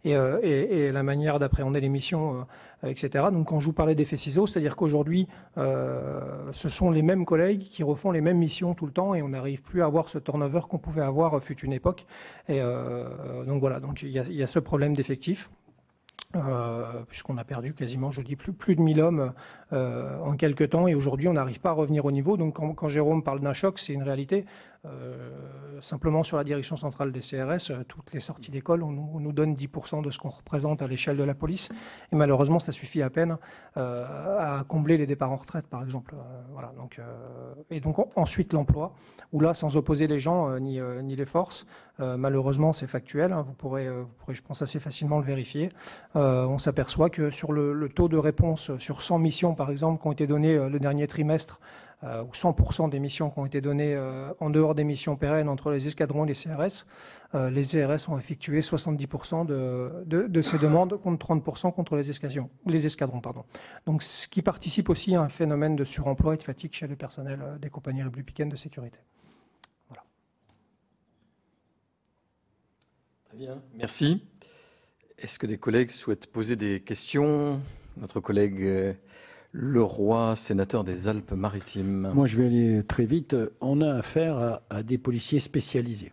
et la manière d'appréhender les missions, etc. Donc quand je vous parlais d'effet ciseaux, c'est-à-dire qu'aujourd'hui, ce sont les mêmes collègues qui refont les mêmes missions tout le temps et on n'arrive plus à avoir ce turnover qu'on pouvait avoir fut une époque. Et donc voilà, donc il y a ce problème d'effectifs. Puisqu'on a perdu quasiment, je dis, plus de 1000 hommes en quelques temps, et aujourd'hui on n'arrive pas à revenir au niveau. Donc quand Jérôme parle d'un choc, c'est une réalité. Simplement sur la direction centrale des CRS, toutes les sorties d'école, on nous donne 10% de ce qu'on représente à l'échelle de la police, et malheureusement ça suffit à peine à combler les départs en retraite, par exemple. Voilà, donc, et donc ensuite l'emploi, où là, sans opposer les gens ni les forces, malheureusement c'est factuel, hein, vous pourrez, je pense, assez facilement le vérifier. On s'aperçoit que sur le taux de réponse sur 100 missions, par exemple, qui ont été données le dernier trimestre, ou 100% des missions qui ont été données en dehors des missions pérennes entre les escadrons et les CRS ont effectué 70% de ces demandes contre 30% contre les escadrons. Donc, ce qui participe aussi à un phénomène de suremploi et de fatigue chez le personnel des compagnies républicaines de sécurité. Voilà. Très bien, merci. Est-ce que des collègues souhaitent poser des questions? Notre collègue Leroy, sénateur des Alpes-Maritimes. Moi, je vais aller très vite. On a affaire à des policiers spécialisés.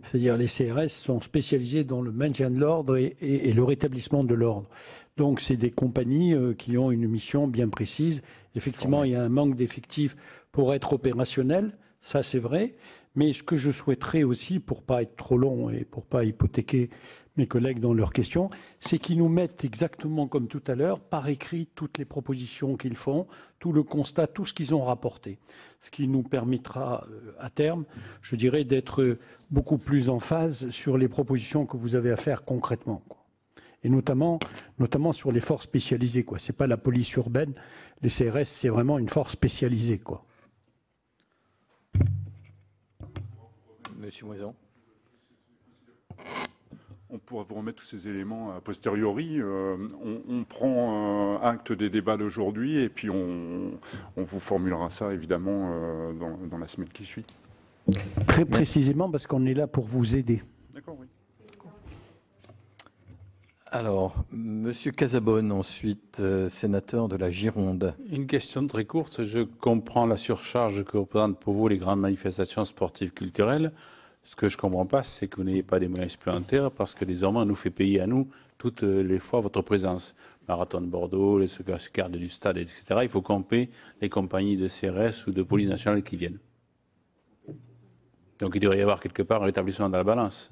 C'est-à-dire les CRS sont spécialisés dans le maintien de l'ordre et le rétablissement de l'ordre. Donc, c'est des compagnies qui ont une mission bien précise. Effectivement, il y a un manque d'effectifs pour être opérationnel, ça c'est vrai. Mais ce que je souhaiterais aussi, pour ne pas être trop long et pour ne pas hypothéquer mes collègues dans leurs questions, c'est qu'ils nous mettent exactement comme tout à l'heure, par écrit, toutes les propositions qu'ils font, tout le constat, tout ce qu'ils ont rapporté. Ce qui nous permettra, à terme, je dirais, d'être beaucoup plus en phase sur les propositions que vous avez à faire concrètement, quoi. Et notamment sur les forces spécialisées, quoi. C'est pas la police urbaine, les CRS, c'est vraiment une force spécialisée, quoi. Monsieur Moison. On pourra vous remettre tous ces éléments a posteriori. On prend acte des débats d'aujourd'hui et puis on vous formulera ça évidemment dans la semaine qui suit. Très précisément parce qu'on est là pour vous aider. D'accord, oui. Alors, Monsieur Casabonne, ensuite, sénateur de la Gironde. Une question très courte. Je comprends la surcharge que représentent pour vous les grandes manifestations sportives culturelles. Ce que je ne comprends pas, c'est que vous n'ayez pas des moyens supplémentaires parce que désormais, on nous fait payer à nous toutes les fois votre présence. Marathon de Bordeaux, les gardes du stade, etc. Il faut camper les compagnies de CRS ou de police nationale qui viennent. Donc il devrait y avoir quelque part un rétablissement dans la balance.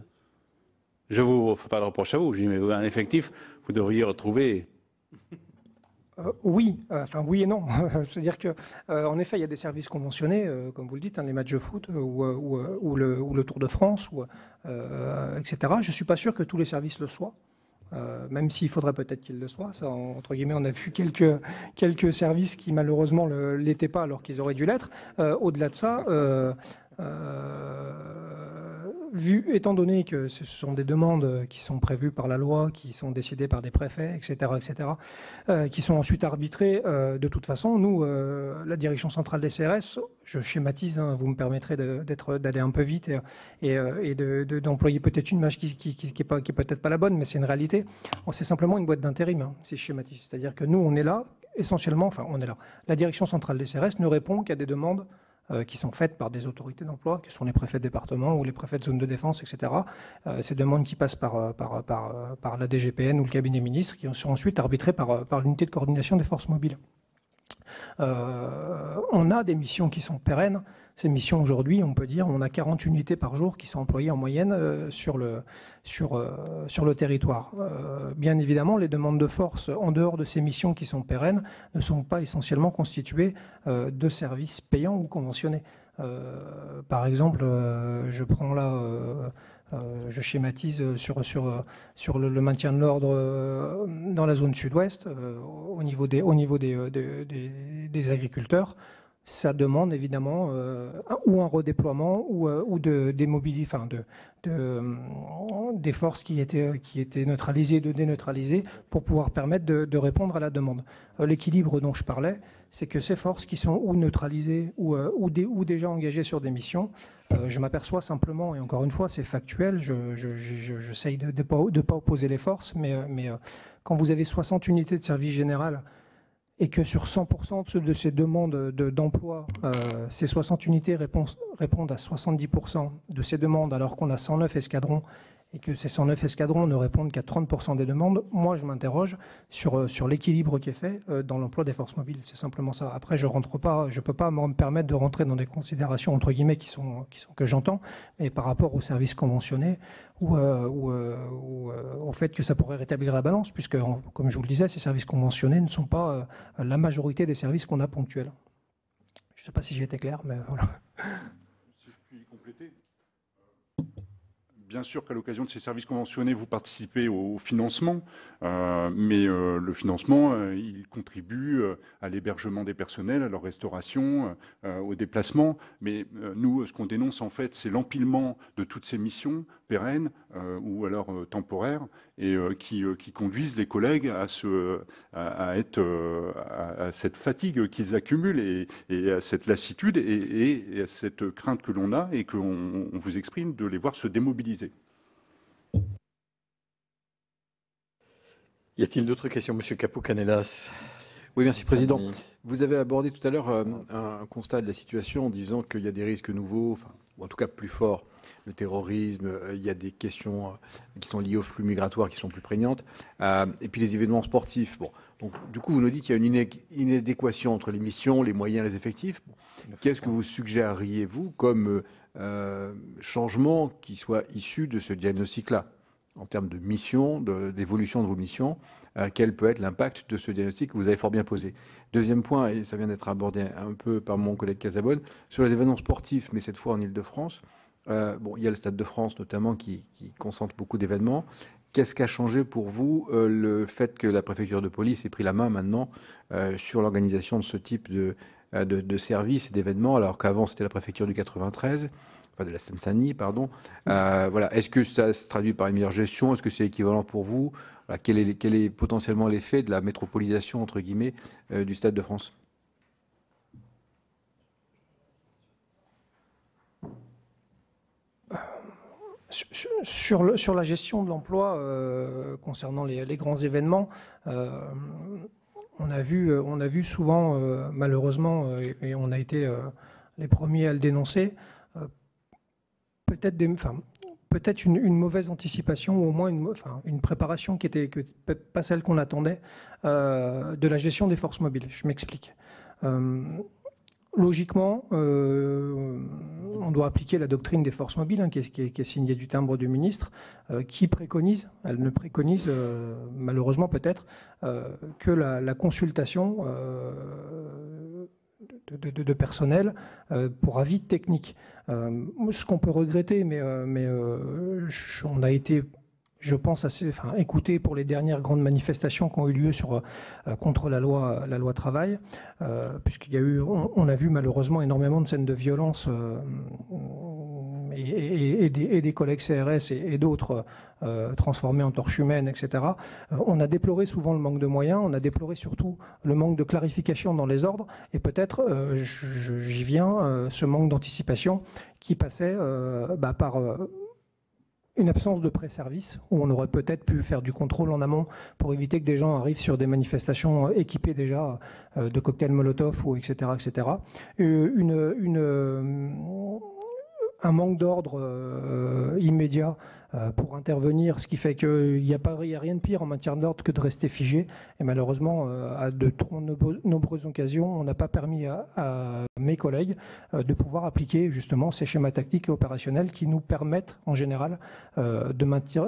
Je ne vous fais pas de reproche à vous, je dis, mais en effectif, vous devriez retrouver... Oui, enfin oui et non. C'est-à-dire que, en effet, il y a des services conventionnés, comme vous le dites, hein, les matchs de foot ou le Tour de France, etc. Je ne suis pas sûr que tous les services le soient, même s'il faudrait peut-être qu'ils le soient. Ça, entre guillemets, on a vu quelques services qui malheureusement ne l'étaient pas alors qu'ils auraient dû l'être. Au-delà de ça, étant donné que ce sont des demandes qui sont prévues par la loi, qui sont décidées par des préfets, etc., qui sont ensuite arbitrées, de toute façon, nous, la direction centrale des CRS, je schématise, hein, vous me permettrez d'aller un peu vite et d'employer peut-être une image qui est peut-être pas la bonne, mais c'est une réalité. C'est simplement une boîte d'intérim, hein, si je schématise. C'est-à-dire que nous, on est là, essentiellement, enfin, on est là. La direction centrale des CRS ne répond qu'à des demandes qui sont faites par des autorités d'emploi, qui sont les préfets de département ou les préfets de zone de défense, etc. Ces demandes qui passent par la DGPN ou le cabinet ministre, qui sont ensuite arbitrées par l'unité de coordination des forces mobiles. On a des missions qui sont pérennes. Ces missions, aujourd'hui, on peut dire, on a 40 unités par jour qui sont employées en moyenne sur le territoire. Bien évidemment, les demandes de force, en dehors de ces missions qui sont pérennes, ne sont pas essentiellement constituées de services payants ou conventionnés. Par exemple, je prends là... je schématise sur le maintien de l'ordre dans la zone sud-ouest, au niveau des agriculteurs. ça demande évidemment ou un redéploiement ou des forces qui étaient neutralisées, de déneutraliser pour pouvoir permettre de répondre à la demande. L'équilibre dont je parlais, c'est que ces forces qui sont ou neutralisées ou déjà engagées sur des missions, je m'aperçois simplement, et encore une fois c'est factuel, j'essaye de ne pas opposer les forces, mais quand vous avez 60 unités de service général et que sur 100% de ces demandes d'emploi, ces 60 unités répondent à 70% de ces demandes, alors qu'on a 109 escadrons, et que ces 109 escadrons ne répondent qu'à 30% des demandes, moi je m'interroge sur l'équilibre qui est fait dans l'emploi des forces mobiles. C'est simplement ça. Après, je ne peux pas me permettre de rentrer dans des considérations entre guillemets que j'entends, mais par rapport aux services conventionnés ou au fait que ça pourrait rétablir la balance, puisque, comme je vous le disais, ces services conventionnés ne sont pas la majorité des services qu'on a ponctuels. Je ne sais pas si j'ai été clair, mais voilà. Si je puis compléter. Bien sûr qu'à l'occasion de ces services conventionnés, vous participez au financement, mais le financement, il contribue à l'hébergement des personnels, à leur restauration, au déplacement. Mais nous, ce qu'on dénonce en fait, c'est l'empilement de toutes ces missions pérennes ou alors temporaires et qui conduisent les collègues à cette fatigue qu'ils accumulent et à cette lassitude et à cette crainte que l'on a et qu'on vous exprime de les voir se démobiliser. Y a-t-il d'autres questions, Monsieur Capou-Canelas? Oui, merci, Président. Vous avez abordé tout à l'heure un constat de la situation en disant qu'il y a des risques nouveaux, ou en tout cas plus forts, le terrorisme, il y a des questions qui sont liées aux flux migratoires qui sont plus prégnantes, et puis les événements sportifs. Bon, donc, du coup, vous nous dites qu'il y a une inadéquation entre les missions, les moyens, les effectifs. Qu'est-ce que vous suggéreriez-vous comme changement qui soit issu de ce diagnostic-là, en termes de mission, d'évolution de vos missions, quel peut être l'impact de ce diagnostic que vous avez fort bien posé? Deuxième point, et ça vient d'être abordé un peu par mon collègue Casabonne, sur les événements sportifs, mais cette fois en Ile-de-France. Bon, il y a le Stade de France notamment qui concentre beaucoup d'événements. Qu'est-ce qu'a changé pour vous le fait que la préfecture de police ait pris la main maintenant sur l'organisation de ce type de services et d'événements, alors qu'avant c'était la préfecture du 93, enfin de la Seine-Saint-Denis, pardon. Voilà. Est-ce que ça se traduit par une meilleure gestion? Est-ce que c'est équivalent pour vous? Voilà. Quel est potentiellement l'effet de la métropolisation, entre guillemets, du Stade de France? Sur la gestion de l'emploi concernant les grands événements, on a vu souvent, malheureusement, et on a été les premiers à le dénoncer, peut-être une mauvaise anticipation, ou au moins une préparation qui était pas celle qu'on attendait de la gestion des forces mobiles. Je m'explique. Logiquement, on doit appliquer la doctrine des forces mobiles, qui est signée du timbre du ministre, qui préconise, elle ne préconise malheureusement peut-être, que la consultation de personnel pour avis technique. Ce qu'on peut regretter, mais on a été, je pense, écouté pour les dernières grandes manifestations qui ont eu lieu contre la loi travail, puisqu'il y a eu, on a vu malheureusement énormément de scènes de violence et des collègues CRS et d'autres transformés en torches humaines, etc. On a déploré souvent le manque de moyens, on a déploré surtout le manque de clarification dans les ordres, et peut-être, j'y viens, ce manque d'anticipation qui passait par une absence de pré-service, où on aurait peut-être pu faire du contrôle en amont pour éviter que des gens arrivent sur des manifestations équipées déjà de cocktails Molotov, ou etc. etc. Un manque d'ordre immédiat pour intervenir, ce qui fait qu'il n'y a rien de pire en matière d'ordre que de rester figé. Et malheureusement, à de trop nombreuses occasions, on n'a pas permis à mes collègues de pouvoir appliquer justement ces schémas tactiques et opérationnels qui nous permettent en général de maintenir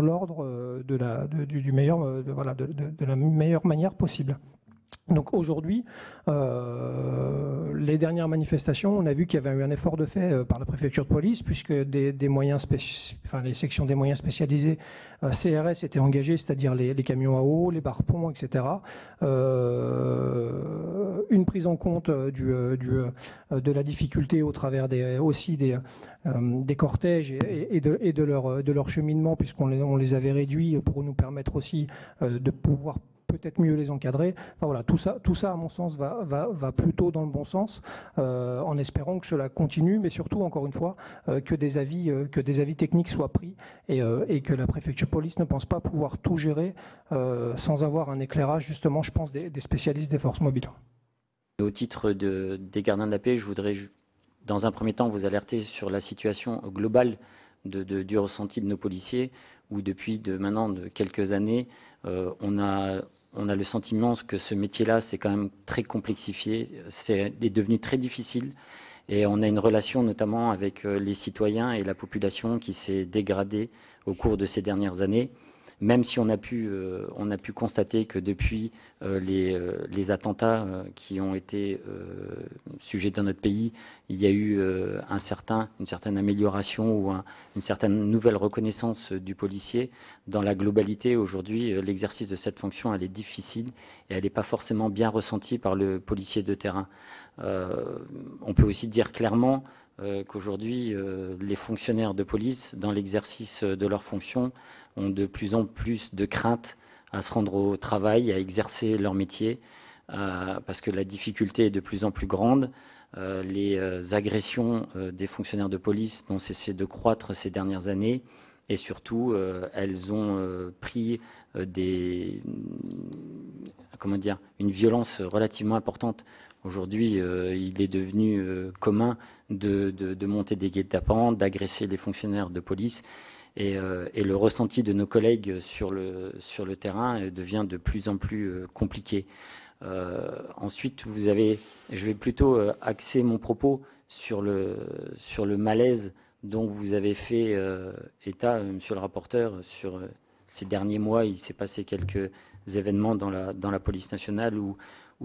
l'ordre de la meilleure manière possible. Donc aujourd'hui, les dernières manifestations, on a vu qu'il y avait eu un effort de fait par la préfecture de police, puisque les sections des moyens spécialisés CRS étaient engagées, c'est-à-dire les camions à eau, les barres-ponts, etc. Une prise en compte de la difficulté au travers aussi des cortèges et de leur cheminement, puisqu'on les avait réduits pour nous permettre aussi de pouvoir peut-être mieux les encadrer. Enfin, voilà, tout ça, à mon sens, va plutôt dans le bon sens, en espérant que cela continue, mais surtout, encore une fois, que des avis techniques soient pris et que la préfecture de police ne pense pas pouvoir tout gérer sans avoir un éclairage, justement, je pense, des spécialistes des forces mobiles. Au titre des gardiens de la paix, je voudrais, dans un premier temps, vous alerter sur la situation globale du ressenti de nos policiers, où depuis maintenant de quelques années, on a le sentiment que ce métier-là, c'est quand même très complexifié, c'est devenu très difficile, et on a une relation notamment avec les citoyens et la population qui s'est dégradée au cours de ces dernières années, même si on a pu constater que depuis les attentats qui ont été sujets dans notre pays, il y a eu une certaine amélioration ou une certaine nouvelle reconnaissance du policier. Dans la globalité, aujourd'hui, l'exercice de cette fonction, elle est difficile et elle n'est pas forcément bien ressentie par le policier de terrain. On peut aussi dire clairement qu'aujourd'hui, les fonctionnaires de police, dans l'exercice de leurs fonctions, ont de plus en plus de crainte à se rendre au travail, à exercer leur métier, parce que la difficulté est de plus en plus grande. Les agressions des fonctionnaires de police n'ont cessé de croître ces dernières années, et surtout, elles ont pris une violence relativement importante. Aujourd'hui, il est devenu commun de monter des guet-apens, d'agresser les fonctionnaires de police. Et le ressenti de nos collègues sur le terrain devient de plus en plus compliqué. Ensuite, je vais plutôt axer mon propos sur le malaise dont vous avez fait état, monsieur le rapporteur. Sur ces derniers mois, il s'est passé quelques événements dans la police nationale où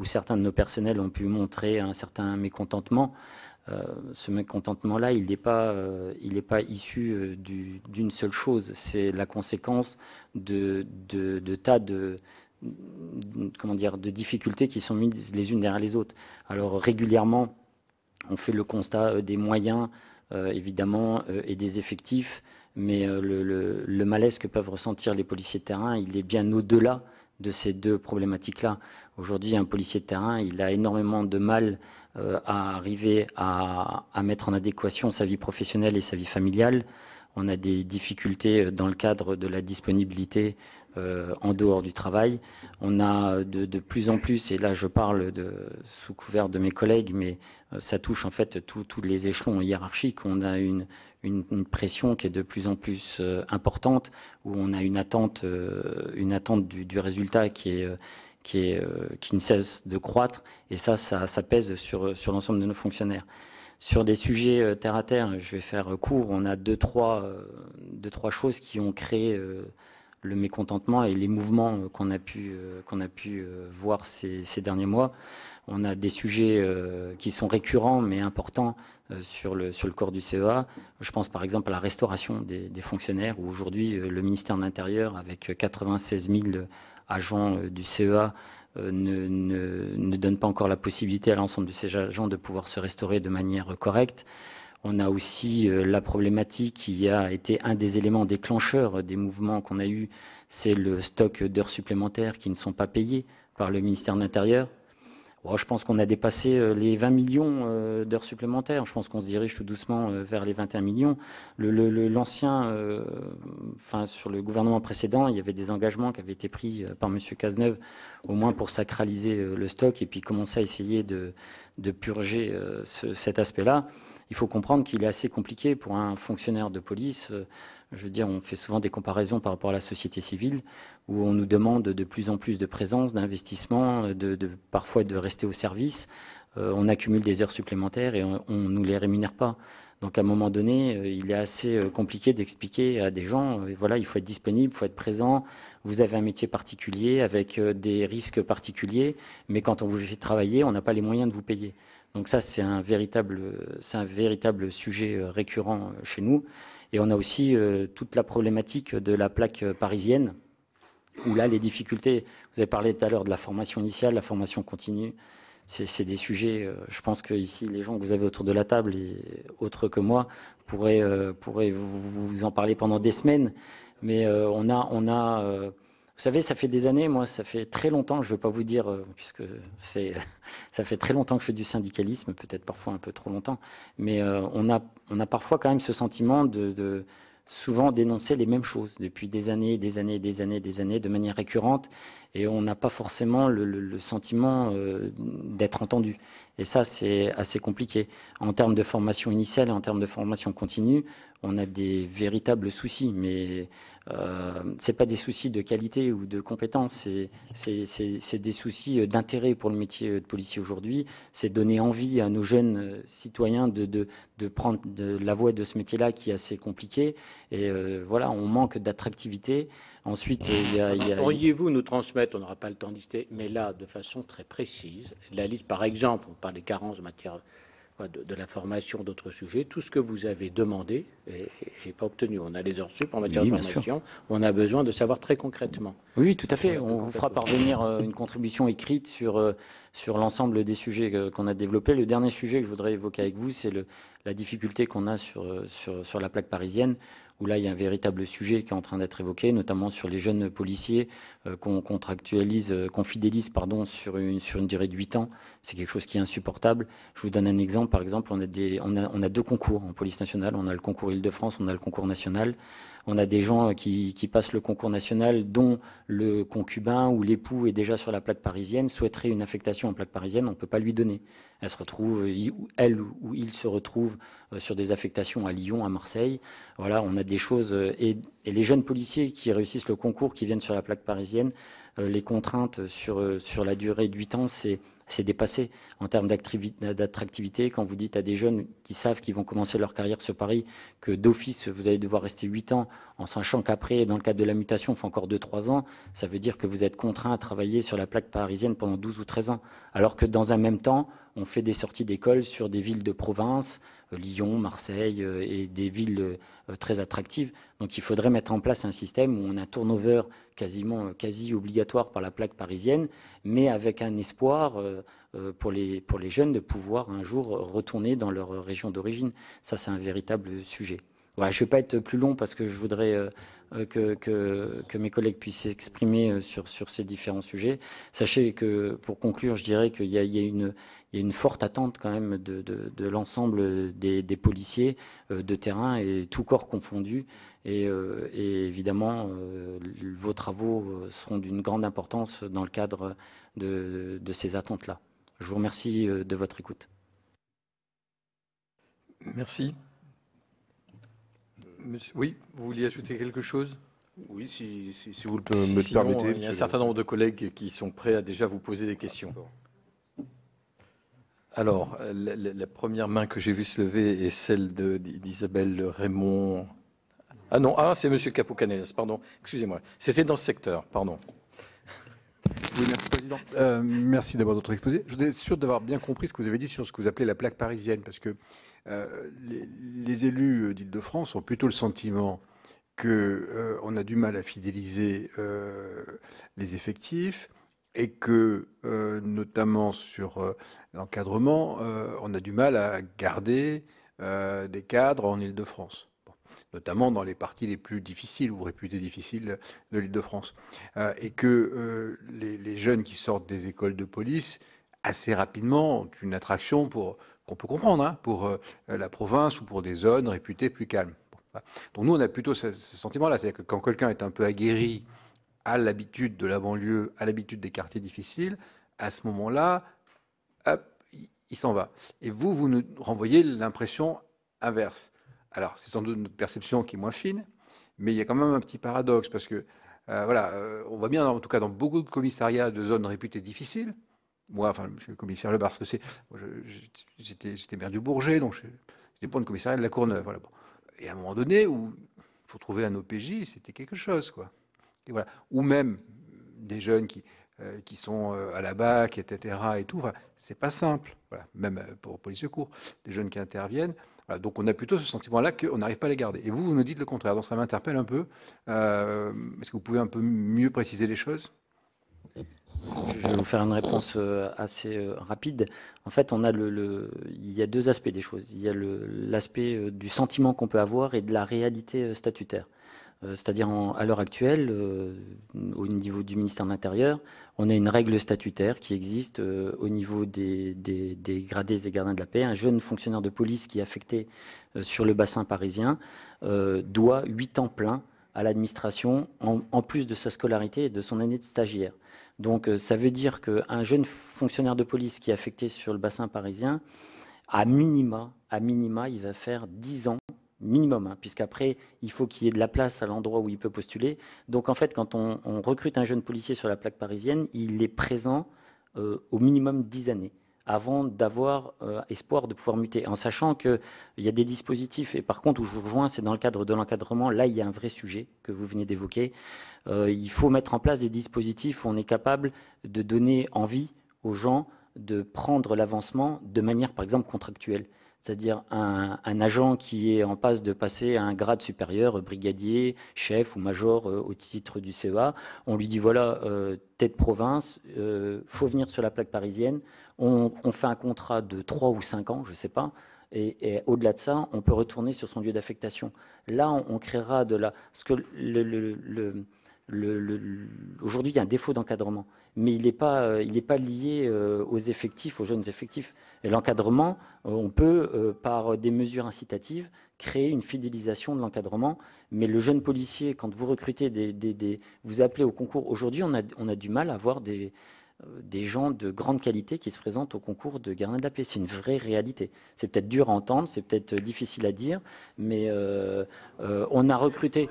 certains de nos personnels ont pu montrer un certain mécontentement. Ce mécontentement-là, il n'est pas issu d'une seule chose. C'est la conséquence de tas de difficultés qui sont mises les unes derrière les autres. Alors régulièrement, on fait le constat des moyens, évidemment, et des effectifs, mais le malaise que peuvent ressentir les policiers de terrain, il est bien au-delà de ces deux problématiques-là. Aujourd'hui, un policier de terrain, il a énormément de mal à arriver à mettre en adéquation sa vie professionnelle et sa vie familiale. On a des difficultés dans le cadre de la disponibilité en dehors du travail. On a de plus en plus, et là je parle sous couvert de mes collègues, mais ça touche en fait tous les échelons hiérarchiques. On a une pression qui est de plus en plus importante, où on a une attente du résultat qui ne cesse de croître, et ça pèse sur l'ensemble de nos fonctionnaires. Sur des sujets terre à terre, je vais faire court, on a deux, trois choses qui ont créé le mécontentement et les mouvements qu'on a pu voir ces derniers mois. On a des sujets qui sont récurrents mais importants sur le corps du CEA. Je pense par exemple à la restauration des fonctionnaires, où aujourd'hui le ministère de l'Intérieur, avec 96 000 agents du CEA, ne donne pas encore la possibilité à l'ensemble de ces agents de pouvoir se restaurer de manière correcte. On a aussi la problématique qui a été un des éléments déclencheurs des mouvements qu'on a eus, c'est le stock d'heures supplémentaires qui ne sont pas payées par le ministère de l'Intérieur. Je pense qu'on a dépassé les 20 millions d'heures supplémentaires. Je pense qu'on se dirige tout doucement vers les 21 millions. Sur le gouvernement précédent, il y avait des engagements qui avaient été pris par M. Cazeneuve, au moins pour sacraliser le stock et puis commencer à essayer de purger cet aspect-là. Il faut comprendre qu'il est assez compliqué pour un fonctionnaire de police. Je veux dire, on fait souvent des comparaisons par rapport à la société civile, où on nous demande de plus en plus de présence, d'investissement, parfois de rester au service. on accumule des heures supplémentaires et on ne nous les rémunère pas. Donc à un moment donné, il est assez compliqué d'expliquer à des gens, voilà, il faut être disponible, il faut être présent, vous avez un métier particulier avec des risques particuliers, mais quand on vous fait travailler, on n'a pas les moyens de vous payer. Donc ça, c'est un véritable sujet récurrent chez nous. Et on a aussi toute la problématique de la plaque parisienne, où là, les difficultés, vous avez parlé tout à l'heure de la formation initiale, la formation continue, c'est des sujets, je pense que ici, les gens que vous avez autour de la table, et autres que moi, pourraient vous en parler pendant des semaines. Mais vous savez, ça fait des années, moi, ça fait très longtemps, je ne veux pas vous dire, puisque ça fait très longtemps que je fais du syndicalisme, peut-être parfois un peu trop longtemps, mais on a parfois quand même ce sentiment de souvent dénoncer les mêmes choses depuis des années, de manière récurrente, et on n'a pas forcément le sentiment d'être entendu. Et ça, c'est assez compliqué. En termes de formation initiale et en termes de formation continue, on a des véritables soucis, mais c'est pas des soucis de qualité ou de compétence, c'est des soucis d'intérêt pour le métier de policier aujourd'hui. C'est donner envie à nos jeunes citoyens de prendre la voie de ce métier-là qui est assez compliqué. Et voilà, on manque d'attractivité. Ensuite, pourriez-vous nous transmettre, on n'aura pas le temps de lister, mais là, de façon très précise, la liste, par exemple, on parle des carences en matière de la formation, d'autres sujets, tout ce que vous avez demandé n'est pas obtenu. On a les heures sup en matière de formation, on a besoin de savoir très concrètement. Oui, tout à fait. On vous fera parvenir une contribution écrite sur l'ensemble des sujets qu'on a développés. Le dernier sujet que je voudrais évoquer avec vous, c'est la difficulté qu'on a sur la plaque parisienne, où là, il y a un véritable sujet qui est en train d'être évoqué, notamment sur les jeunes policiers qu'on fidélise sur une durée de 8 ans. C'est quelque chose qui est insupportable. Je vous donne un exemple. Par exemple, on a 2 concours en police nationale. On a le concours Île-de-France, on a le concours national. On a des gens qui passent le concours national dont le concubin ou l'époux est déjà sur la plaque parisienne, souhaiterait une affectation en plaque parisienne, on ne peut pas lui donner. Elle se retrouve, elle ou il se retrouve sur des affectations à Lyon, à Marseille. Voilà, on a des choses. Et les jeunes policiers qui réussissent le concours, qui viennent sur la plaque parisienne, les contraintes sur la durée de 8 ans, c'est dépassé en termes d'attractivité. Quand vous dites à des jeunes qui savent qu'ils vont commencer leur carrière sur Paris que d'office, vous allez devoir rester 8 ans, en sachant qu'après, dans le cadre de la mutation, il faut encore 2-3 ans, ça veut dire que vous êtes contraint à travailler sur la plaque parisienne pendant 12 ou 13 ans. Alors que dans un même temps, on fait des sorties d'école sur des villes de province, Lyon, Marseille, et des villes très attractives. Donc il faudrait mettre en place un système où on a un turnover quasi obligatoire par la plaque parisienne, mais avec un espoir pour les jeunes de pouvoir un jour retourner dans leur région d'origine. Ça, c'est un véritable sujet. Voilà, je ne vais pas être plus long parce que je voudrais que mes collègues puissent s'exprimer sur ces différents sujets. Sachez que, pour conclure, je dirais qu'il y a une forte attente quand même de l'ensemble des policiers de terrain et tout corps confondu. Et évidemment, vos travaux seront d'une grande importance dans le cadre de ces attentes-là. Je vous remercie de votre écoute. Merci. Oui, vous vouliez ajouter quelque chose? Oui, si vous me le permettez. Il y a un certain nombre de collègues qui sont prêts à déjà vous poser des questions. Alors, la première main que j'ai vue se lever est celle d'Isabelle Raymond. Ah non, c'est M. Capo-Canellas, pardon. Excusez-moi. C'était dans ce secteur, pardon. Oui, merci Président. Merci d'abord de votre exposé. Je voudrais être sûr d'avoir bien compris ce que vous avez dit sur ce que vous appelez la plaque parisienne, parce que les élus d'Île-de-France ont plutôt le sentiment qu'on a du mal à fidéliser les effectifs et que, notamment sur l'encadrement, on a du mal à garder des cadres en Île-de-France, notamment dans les parties les plus difficiles ou réputées difficiles de l'Île-de-France. Et que les jeunes qui sortent des écoles de police, assez rapidement, ont une attraction qu'on peut comprendre, pour la province ou pour des zones réputées plus calmes. Donc nous, on a plutôt ce sentiment-là, c'est-à-dire que quand quelqu'un est un peu aguerri à l'habitude de la banlieue, à l'habitude des quartiers difficiles, à ce moment-là, hop, il s'en va. Et vous nous renvoyez l'impression inverse. Alors, c'est sans doute notre perception qui est moins fine, mais il y a quand même un petit paradoxe, parce que, on voit bien, en tout cas dans beaucoup de commissariats de zones réputées difficiles, moi, enfin, le commissaire Lebar, parce que j'étais maire du Bourget, donc j'étais pour le commissariat de la Courneuve. Voilà. Bon. Et à un moment donné, où il faut trouver un OPJ, c'était quelque chose, quoi. Et voilà. Ou même des jeunes qui sont à la BAC, etc. et tout. Enfin, c'est pas simple. Voilà. Même pour police secours, des jeunes qui interviennent. Voilà. Donc on a plutôt ce sentiment-là qu'on n'arrive pas à les garder. Et vous nous dites le contraire. Donc ça m'interpelle un peu. Est-ce que vous pouvez un peu mieux préciser les choses ? Je vais vous faire une réponse assez rapide. En fait, il y a deux aspects des choses. Il y a l'aspect du sentiment qu'on peut avoir et de la réalité statutaire. C'est-à-dire à l'heure actuelle, au niveau du ministère de l'Intérieur, on a une règle statutaire qui existe au niveau des gradés et gardiens de la paix. Un jeune fonctionnaire de police qui est affecté sur le bassin parisien doit 8 ans pleins à l'administration, en plus de sa scolarité et de son année de stagiaire. Donc ça veut dire qu'un jeune fonctionnaire de police qui est affecté sur le bassin parisien, à minima, il va faire 10 ans minimum, puisqu'après, il faut qu'il y ait de la place à l'endroit où il peut postuler. Donc en fait, quand on recrute un jeune policier sur la plaque parisienne, il est présent au minimum 10 années avant d'avoir espoir de pouvoir muter, en sachant qu'il y a des dispositifs, et par contre, où je vous rejoins, c'est dans le cadre de l'encadrement, là, il y a un vrai sujet que vous venez d'évoquer. Il faut mettre en place des dispositifs où on est capable de donner envie aux gens de prendre l'avancement de manière, par exemple, contractuelle. C'est-à-dire un agent qui est en passe de passer à un grade supérieur, brigadier, chef ou major au titre du CEA. On lui dit, voilà, t'es de province, faut venir sur la plaque parisienne. On fait un contrat de 3 ou 5 ans, je ne sais pas. Et au-delà de ça, on peut retourner sur son lieu d'affectation. Là, on créera de la... Parce que aujourd'hui, il y a un défaut d'encadrement, mais il n'est pas lié aux effectifs, aux jeunes effectifs. Et l'encadrement, on peut, par des mesures incitatives, créer une fidélisation de l'encadrement. Mais le jeune policier, quand vous recrutez vous appelez au concours, aujourd'hui, on a du mal à avoir des gens de grande qualité qui se présentent au concours de gardien de la paix. C'est une vraie réalité. C'est peut-être dur à entendre, c'est peut-être difficile à dire, mais on a recruté...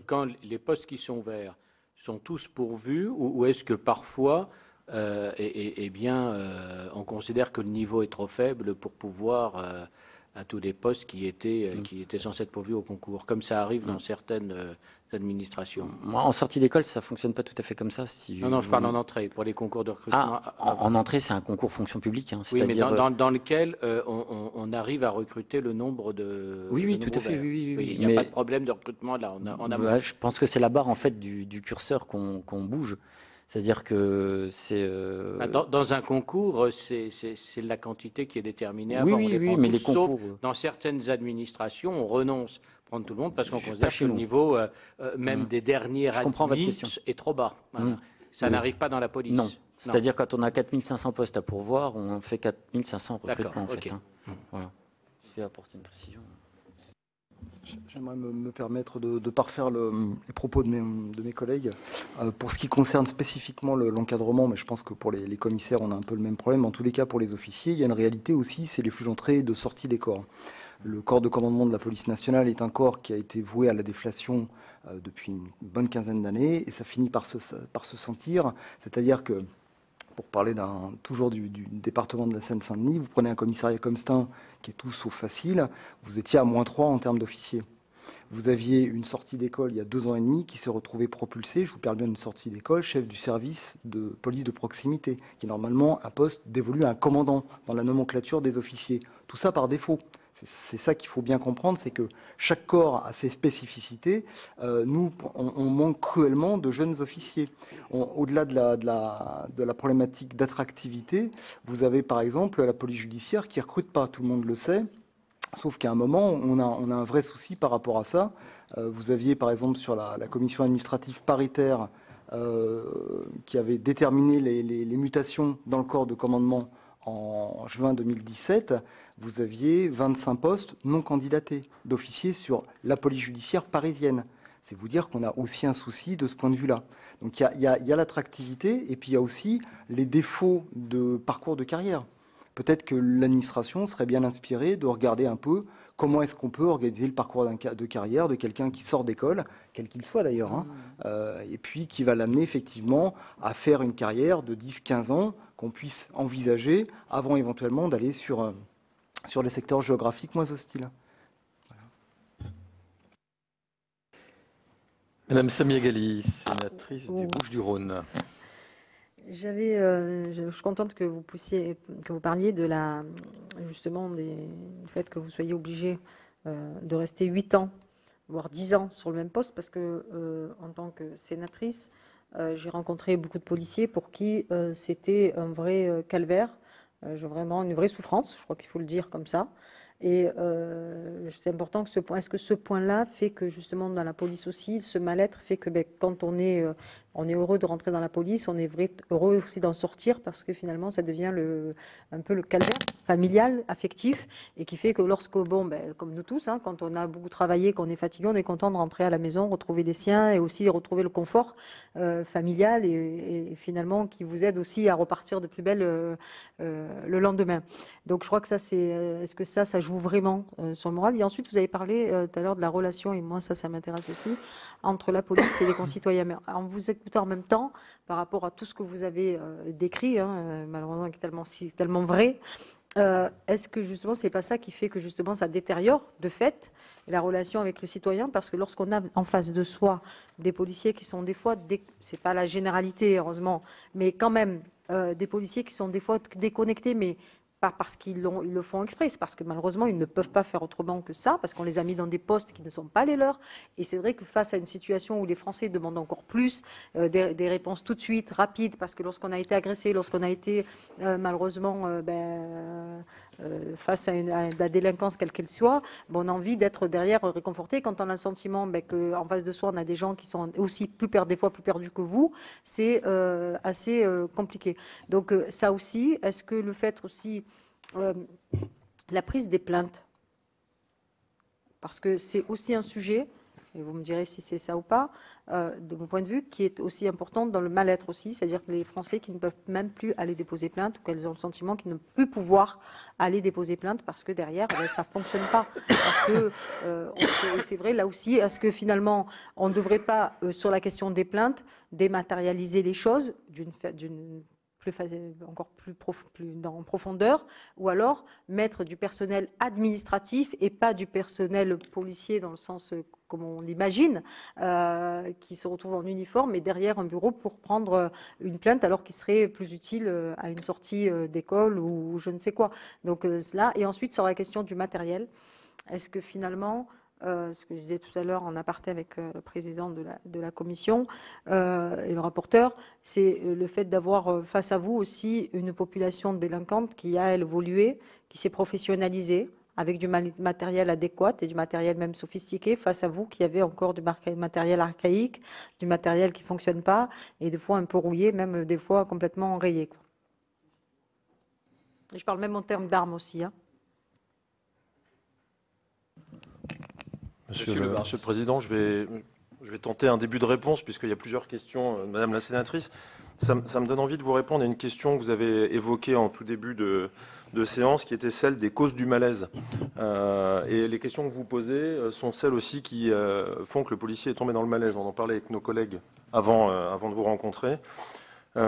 Quand les postes qui sont ouverts sont tous pourvus, ou est-ce que parfois, on considère que le niveau est trop faible pour pouvoir à tous les postes qui étaient censés être pourvus au concours, comme ça arrive dans certaines administrations? Moi, en sortie d'école, ça ne fonctionne pas tout à fait comme ça. Non, je parle en entrée, pour les concours de recrutement. En entrée, c'est un concours fonction publique. Oui, mais dans lequel on arrive à recruter le nombre de... Oui, tout à fait. Oui, il n'y a pas de problème de recrutement là. Je pense que c'est la barre en fait, du curseur qu'on bouge. C'est-à-dire que c'est... Dans un concours, c'est la quantité qui est déterminée avant. Oui, mais les concours... Sauf dans certaines administrations, on renonce à prendre tout le monde parce qu'on considère que le niveau, même des dernières admis, est trop bas. Voilà. Ça n'arrive pas dans la police. Non. C'est-à-dire quand on a 4500 postes à pourvoir, on fait 4500 recrutements en fait. Voilà. Je vais apporter une précision. J'aimerais me permettre de parfaire les propos de mes collègues. Pour ce qui concerne spécifiquement l'encadrement, mais je pense que pour les commissaires, on a un peu le même problème. En tous les cas, pour les officiers, il y a une réalité aussi, c'est les flux d'entrée et de sortie des corps. Le corps de commandement de la police nationale est un corps qui a été voué à la déflation depuis une bonne quinzaine d'années, et ça finit par se sentir. C'est-à-dire que, pour parler toujours du département de la Seine-Saint-Denis, vous prenez un commissariat comme Stein, qui est tout sauf facile, vous étiez à -3 en termes d'officiers. Vous aviez une sortie d'école il y a 2 ans et demi qui s'est retrouvée propulsée, je vous parle bien d'une sortie d'école, chef du service de police de proximité, qui est normalement un poste dévolu à un commandant dans la nomenclature des officiers. Tout ça par défaut. C'est ça qu'il faut bien comprendre, c'est que chaque corps a ses spécificités. Nous, on manque cruellement de jeunes officiers. Au-delà de la problématique d'attractivité, vous avez par exemple la police judiciaire qui ne recrute pas, tout le monde le sait. Sauf qu'à un moment, on a un vrai souci par rapport à ça. Vous aviez par exemple sur la commission administrative paritaire qui avait déterminé les mutations dans le corps de commandement en juin 2017, vous aviez 25 postes non candidatés d'officiers sur la police judiciaire parisienne. C'est vous dire qu'on a aussi un souci de ce point de vue-là. Donc il y a l'attractivité et puis il y a aussi les défauts de parcours de carrière. Peut-être que l'administration serait bien inspirée de regarder un peu comment est-ce qu'on peut organiser le parcours de carrière de quelqu'un qui sort d'école, quel qu'il soit d'ailleurs, hein, et puis qui va l'amener effectivement à faire une carrière de 10-15 ans qu'on puisse envisager avant éventuellement d'aller sur des secteurs géographiques moins hostiles. Madame Samia Ghali, sénatrice des Bouches-du-Rhône. Je suis contente que vous parliez de justement du fait que vous soyez obligé de rester 8 ans, voire 10 ans sur le même poste, parce que en tant que sénatrice, j'ai rencontré beaucoup de policiers pour qui c'était un vrai calvaire, vraiment une vraie souffrance, je crois qu'il faut le dire comme ça. Et c'est important que est-ce que ce point-là fait que justement dans la police aussi, ce mal-être fait que quand on est heureux de rentrer dans la police, on est heureux aussi d'en sortir parce que finalement ça devient un peu le calvaire familial, affectif, et qui fait que comme nous tous, hein, quand on a beaucoup travaillé, qu'on est fatigué, on est content de rentrer à la maison, retrouver des siens et aussi retrouver le confort familial et finalement qui vous aide aussi à repartir de plus belle le lendemain. Donc je crois que ça est-ce que ça joue vraiment sur le moral. Et ensuite vous avez parlé tout à l'heure de la relation, et moi ça m'intéresse aussi, entre la police et les concitoyens. Mais en vous écoutant en même temps, par rapport à tout ce que vous avez décrit, hein, malheureusement qui est tellement vrai, est-ce que justement c'est pas ça qui fait que justement ça détériore de fait la relation avec le citoyen, parce que lorsqu'on a en face de soi des policiers qui sont des fois, c'est pas la généralité heureusement, mais quand même des policiers qui sont des fois déconnectés, mais pas parce qu'ils le font exprès, c'est parce que malheureusement ils ne peuvent pas faire autrement que ça, parce qu'on les a mis dans des postes qui ne sont pas les leurs. Et c'est vrai que face à une situation où les Français demandent encore plus des réponses tout de suite, rapides, parce que lorsqu'on a été agressé, lorsqu'on a été malheureusement face à la délinquance quelle qu'elle soit, on a envie d'être derrière réconforté. Quand on a le sentiment qu'en face de soi on a des gens qui sont aussi des fois plus perdus que vous, c'est assez compliqué. Donc ça aussi, est-ce que le fait aussi la prise des plaintes, parce que c'est aussi un sujet, et vous me direz si c'est ça ou pas, de mon point de vue, qui est aussi important dans le mal-être aussi, c'est-à-dire que les Français qui ne peuvent même plus aller déposer plainte, ou qu'elles ont le sentiment qu'ils ne peuvent plus pouvoir aller déposer plainte parce que derrière, ça ne fonctionne pas. Parce que, c'est vrai, là aussi, est-ce que finalement, on ne devrait pas, sur la question des plaintes, dématérialiser les choses encore plus en profondeur, ou alors mettre du personnel administratif et pas du personnel policier dans le sens comme on l'imagine, qui se retrouve en uniforme mais derrière un bureau pour prendre une plainte alors qu'il serait plus utile à une sortie d'école ou je ne sais quoi. Donc cela, et ensuite sur la question du matériel, est-ce que finalement ce que je disais tout à l'heure en aparté avec le président de la commission et le rapporteur, c'est le fait d'avoir face à vous aussi une population délinquante qui a évolué, qui s'est professionnalisée, avec du matériel adéquat et du matériel même sophistiqué, face à vous qui avez encore du matériel archaïque, du matériel qui ne fonctionne pas, et des fois un peu rouillé, même des fois complètement enrayé. Et je parle même en termes d'armes aussi. Hein. Monsieur le Président, je vais tenter un début de réponse puisqu'il y a plusieurs questions, Madame la Sénatrice. Ça me donne envie de vous répondre à une question que vous avez évoquée en tout début de séance, qui était celle des causes du malaise. Et les questions que vous posez sont celles aussi qui font que le policier est tombé dans le malaise. On en parlait avec nos collègues avant de vous rencontrer. Il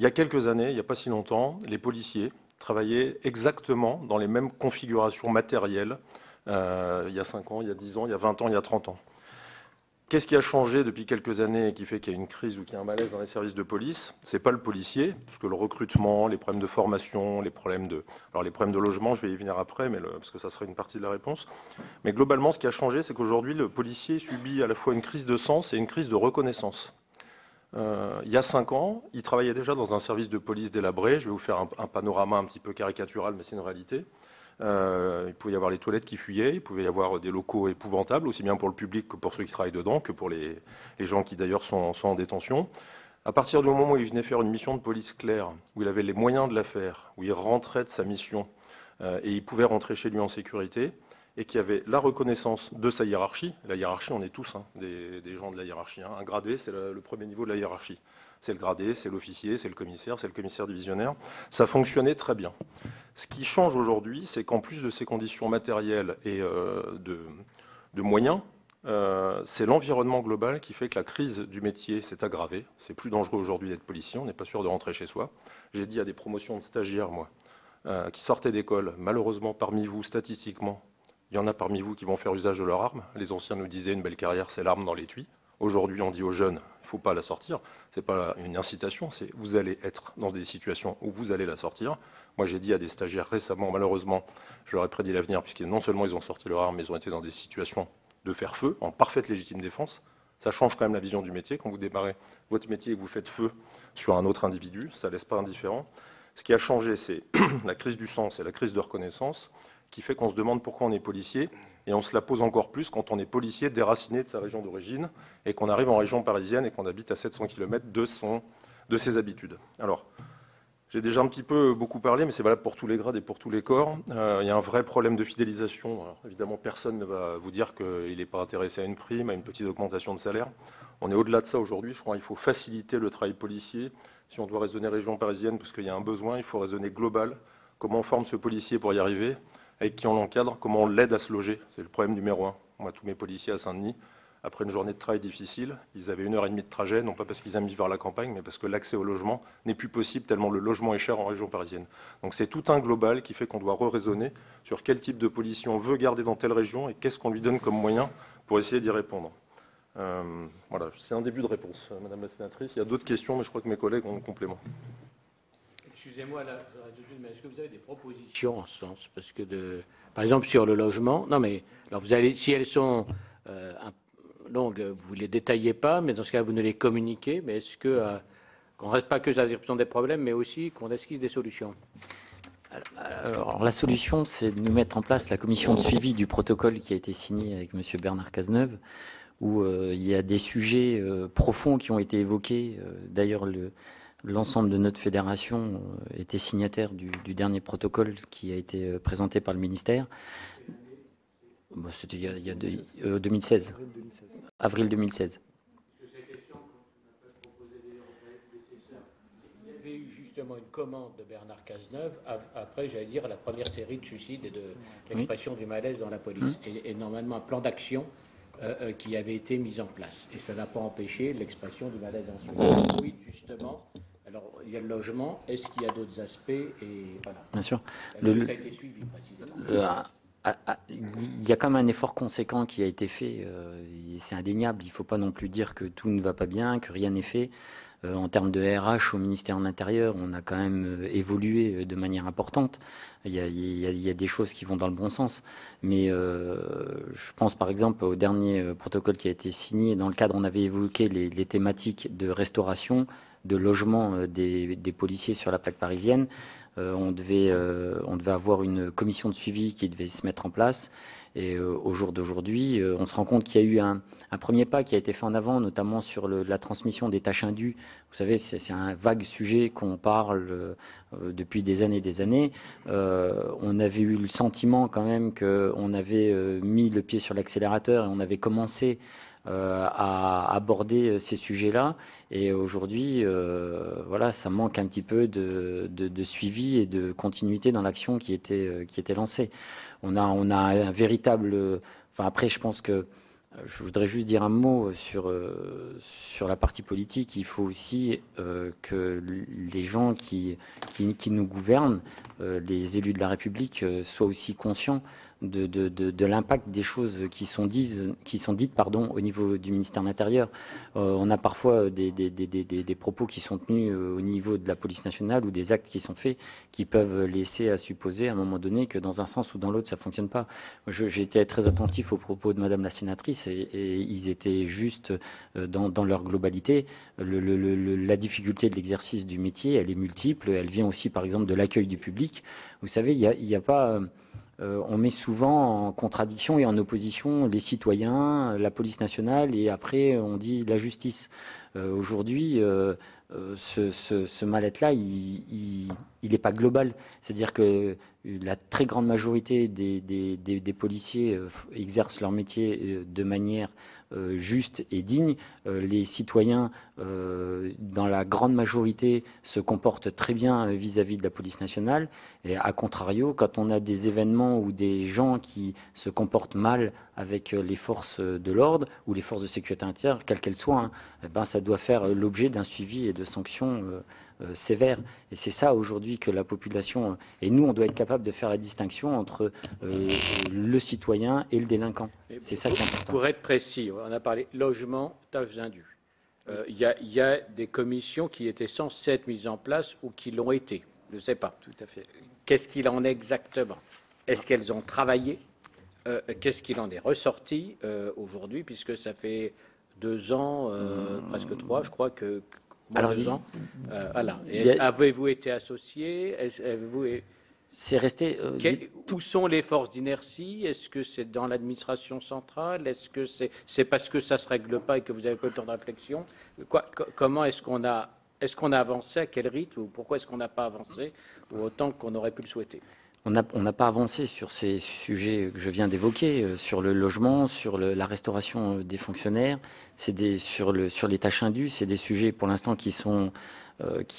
y a quelques années, il n'y a pas si longtemps, les policiers travaillaient exactement dans les mêmes configurations matérielles il y a 5 ans, il y a 10 ans, il y a 20 ans, il y a 30 ans. Qu'est-ce qui a changé depuis quelques années et qui fait qu'il y a une crise ou qu'il y a un malaise dans les services de police? C'est pas le policier, parce que le recrutement, les problèmes de formation, les problèmes de logement, je vais y venir après, parce que ça sera une partie de la réponse. Mais globalement, ce qui a changé, c'est qu'aujourd'hui, le policier subit à la fois une crise de sens et une crise de reconnaissance. Il y a 5 ans, il travaillait déjà dans un service de police délabré. Je vais vous faire un panorama un petit peu caricatural, mais c'est une réalité. Il pouvait y avoir les toilettes qui fuyaient, il pouvait y avoir des locaux épouvantables, aussi bien pour le public que pour ceux qui travaillent dedans, que pour les gens qui d'ailleurs sont en détention. À partir du moment où il venait faire une mission de police claire, où il avait les moyens de la faire, où il rentrait de sa mission et il pouvait rentrer chez lui en sécurité, et qui avait la reconnaissance de sa hiérarchie. La hiérarchie, on est tous des gens de la hiérarchie. Un gradé, c'est le premier niveau de la hiérarchie. C'est le gradé, c'est l'officier, c'est le commissaire divisionnaire. Ça fonctionnait très bien. Ce qui change aujourd'hui, c'est qu'en plus de ces conditions matérielles et de moyens, c'est l'environnement global qui fait que la crise du métier s'est aggravée. C'est plus dangereux aujourd'hui d'être policier, on n'est pas sûr de rentrer chez soi. J'ai dit à des promotions de stagiaires, moi, qui sortaient d'école, malheureusement parmi vous, statistiquement, il y en a parmi vous qui vont faire usage de leur arme. Les anciens nous disaient une belle carrière, c'est l'arme dans l'étui. Aujourd'hui, on dit aux jeunes, il ne faut pas la sortir. Ce n'est pas une incitation, c'est vous allez être dans des situations où vous allez la sortir. Moi, j'ai dit à des stagiaires récemment, malheureusement, je leur ai prédit l'avenir, puisque non seulement ils ont sorti leur arme, mais ils ont été dans des situations de faire feu, en parfaite légitime défense. Ça change quand même la vision du métier. Quand vous démarrez votre métier et que vous faites feu sur un autre individu, ça ne laisse pas indifférent. Ce qui a changé, c'est la crise du sens et la crise de reconnaissance, qui fait qu'on se demande pourquoi on est policier, et on se la pose encore plus quand on est policier déraciné de sa région d'origine, et qu'on arrive en région parisienne et qu'on habite à 700 km de ses habitudes. Alors, j'ai déjà un petit peu beaucoup parlé, mais c'est valable pour tous les grades et pour tous les corps. Il y a un vrai problème de fidélisation. Alors, évidemment, personne ne va vous dire qu'il n'est pas intéressé à une prime, à une petite augmentation de salaire. On est au-delà de ça aujourd'hui. Je crois qu'il faut faciliter le travail policier. Si on doit raisonner région parisienne, parce qu'il y a un besoin, il faut raisonner global. Comment on forme ce policier pour y arriver? Avec qui on l'encadre? Comment on l'aide à se loger? C'est le problème numéro 1. Moi, tous mes policiers à Saint-Denis, après une journée de travail difficile, ils avaient 1h30 de trajet, non pas parce qu'ils aiment vivre à la campagne, mais parce que l'accès au logement n'est plus possible tellement le logement est cher en région parisienne. Donc c'est tout un global qui fait qu'on doit re-raisonner sur quel type de policier on veut garder dans telle région et qu'est-ce qu'on lui donne comme moyen pour essayer d'y répondre. Voilà, c'est un début de réponse, Madame la sénatrice. Il y a d'autres questions, mais je crois que mes collègues ont un complément. Excusez-moi, mais est-ce que vous avez des propositions en ce sens? Parce que, par exemple, sur le logement, non mais, alors vous allez, si elles sont longues, vous ne les détaillez pas, mais dans ce cas, vous ne les communiquez, mais est-ce que, qu'on ne reste pas que sur la description des problèmes, mais aussi qu'on esquisse des solutions? Alors, la solution, c'est de nous mettre en place la commission de suivi du protocole qui a été signé avec M. Bernard Cazeneuve, où il y a des sujets profonds qui ont été évoqués. D'ailleurs, l'ensemble de notre fédération était signataire du dernier protocole qui a été présenté par le ministère. Bon, c'était il y a 2016. Avril 2016. Il y avait eu justement une commande de Bernard Cazeneuve après, j'allais dire, la première série de suicides et de l'expression du malaise dans la police. Et normalement, un plan d'action qui avait été mis en place. Et ça n'a pas empêché l'expression du malaise ensuite. Oui, justement. Alors, il y a le logement. Est-ce qu'il y a d'autres aspects? Et voilà. Bien sûr. Ça a été suivi précisément. Il y a quand même un effort conséquent qui a été fait. C'est indéniable. Il ne faut pas non plus dire que tout ne va pas bien, que rien n'est fait. En termes de RH au ministère de l'Intérieur, on a quand même évolué de manière importante. Il y a des choses qui vont dans le bon sens. Mais je pense par exemple au dernier protocole qui a été signé. Dans le cadre, on avait évoqué les thématiques de restauration, de logement des policiers sur la plaque parisienne. On devait avoir une commission de suivi qui devait se mettre en place. Et au jour d'aujourd'hui, on se rend compte qu'il y a eu un premier pas qui a été fait en avant, notamment sur la transmission des tâches indues. Vous savez, c'est un vague sujet qu'on parle depuis des années et des années. On avait eu le sentiment quand même qu'on avait mis le pied sur l'accélérateur et on avait commencé à aborder ces sujets-là. Et aujourd'hui, voilà, ça manque un petit peu de suivi et de continuité dans l'action qui était lancée. On a un véritable... Enfin, après, je pense que je voudrais juste dire un mot sur la partie politique. Il faut aussi que les gens qui nous gouvernent, les élus de la République, soient aussi conscients de l'impact des choses qui sont dites au niveau du ministère de l'Intérieur. On a parfois des propos qui sont tenus au niveau de la police nationale ou des actes qui sont faits qui peuvent laisser à supposer à un moment donné que dans un sens ou dans l'autre ça ne fonctionne pas. J'ai été très attentif aux propos de Madame la sénatrice et ils étaient justes dans leur globalité. La difficulté de l'exercice du métier, elle est multiple. Elle vient aussi par exemple de l'accueil du public. Vous savez, il y a pas... on met souvent en contradiction et en opposition les citoyens, la police nationale, et après on dit la justice. Aujourd'hui, ce mal-être-là, il n'est pas global. C'est-à-dire que la très grande majorité des policiers exercent leur métier de manière juste et digne. Les citoyens, dans la grande majorité, se comportent très bien vis-à-vis de la police nationale. Et à contrario, quand on a des événements ou des gens qui se comportent mal avec les forces de l'ordre ou les forces de sécurité intérieure, quelles qu'elles soient, ça doit faire l'objet d'un suivi et de sanctions sévères. Et c'est ça aujourd'hui que la population... Et nous, on doit être capable de faire la distinction entre le citoyen et le délinquant. C'est ça qui est important. Pour être précis, on a parlé logement, tâches indues. Il y a des commissions qui étaient censées être mises en place ou qui l'ont été. Je ne sais pas. Tout à fait. Qu'est-ce qu'il en est exactement? Est-ce qu'elles ont travaillé? Qu'est-ce qu'il en est ressorti aujourd'hui, puisque ça fait 2 ans, presque 3, je crois que... Alors, 2 ans. Voilà. Avez-vous été associé? C'est resté. Où sont les forces d'inertie? Est-ce que c'est dans l'administration centrale? Est-ce que c'est parce que ça ne se règle pas et que vous n'avez pas le temps de réflexion? Comment est-ce qu'on a avancé? À quel rythme? Ou pourquoi est-ce qu'on n'a pas avancé autant qu'on aurait pu le souhaiter? On n'a pas avancé sur ces sujets que je viens d'évoquer, sur le logement, sur la restauration des fonctionnaires, sur les tâches indues. C'est des sujets pour l'instant qui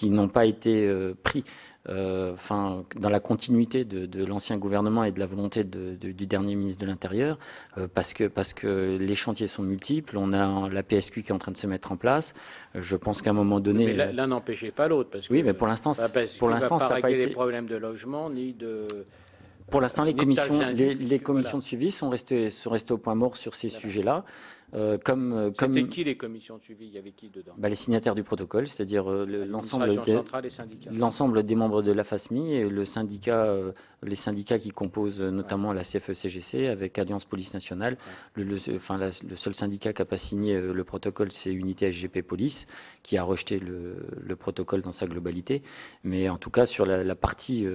n'ont pas été pris. Dans la continuité de l'ancien gouvernement et de la volonté du dernier ministre de l'Intérieur, parce que les chantiers sont multiples. On a la PSQ qui est en train de se mettre en place. Je pense qu'à un moment donné... Mais l'un n'empêchait pas l'autre. Oui, mais pour l'instant, ça n'a pas été... les problèmes de logement, ni de... Pour l'instant, les commissions de suivi sont restées au point mort sur ces sujets-là. C'était qui les commissions de suivi? Il y avait qui dedans? Les signataires du protocole, c'est-à-dire l'ensemble des membres de la FASMI et les syndicats qui composent notamment la CFE-CGC avec Alliance Police Nationale. Le seul syndicat qui n'a pas signé le protocole, c'est Unité SGP Police, qui a rejeté le protocole dans sa globalité. Mais en tout cas, sur la partie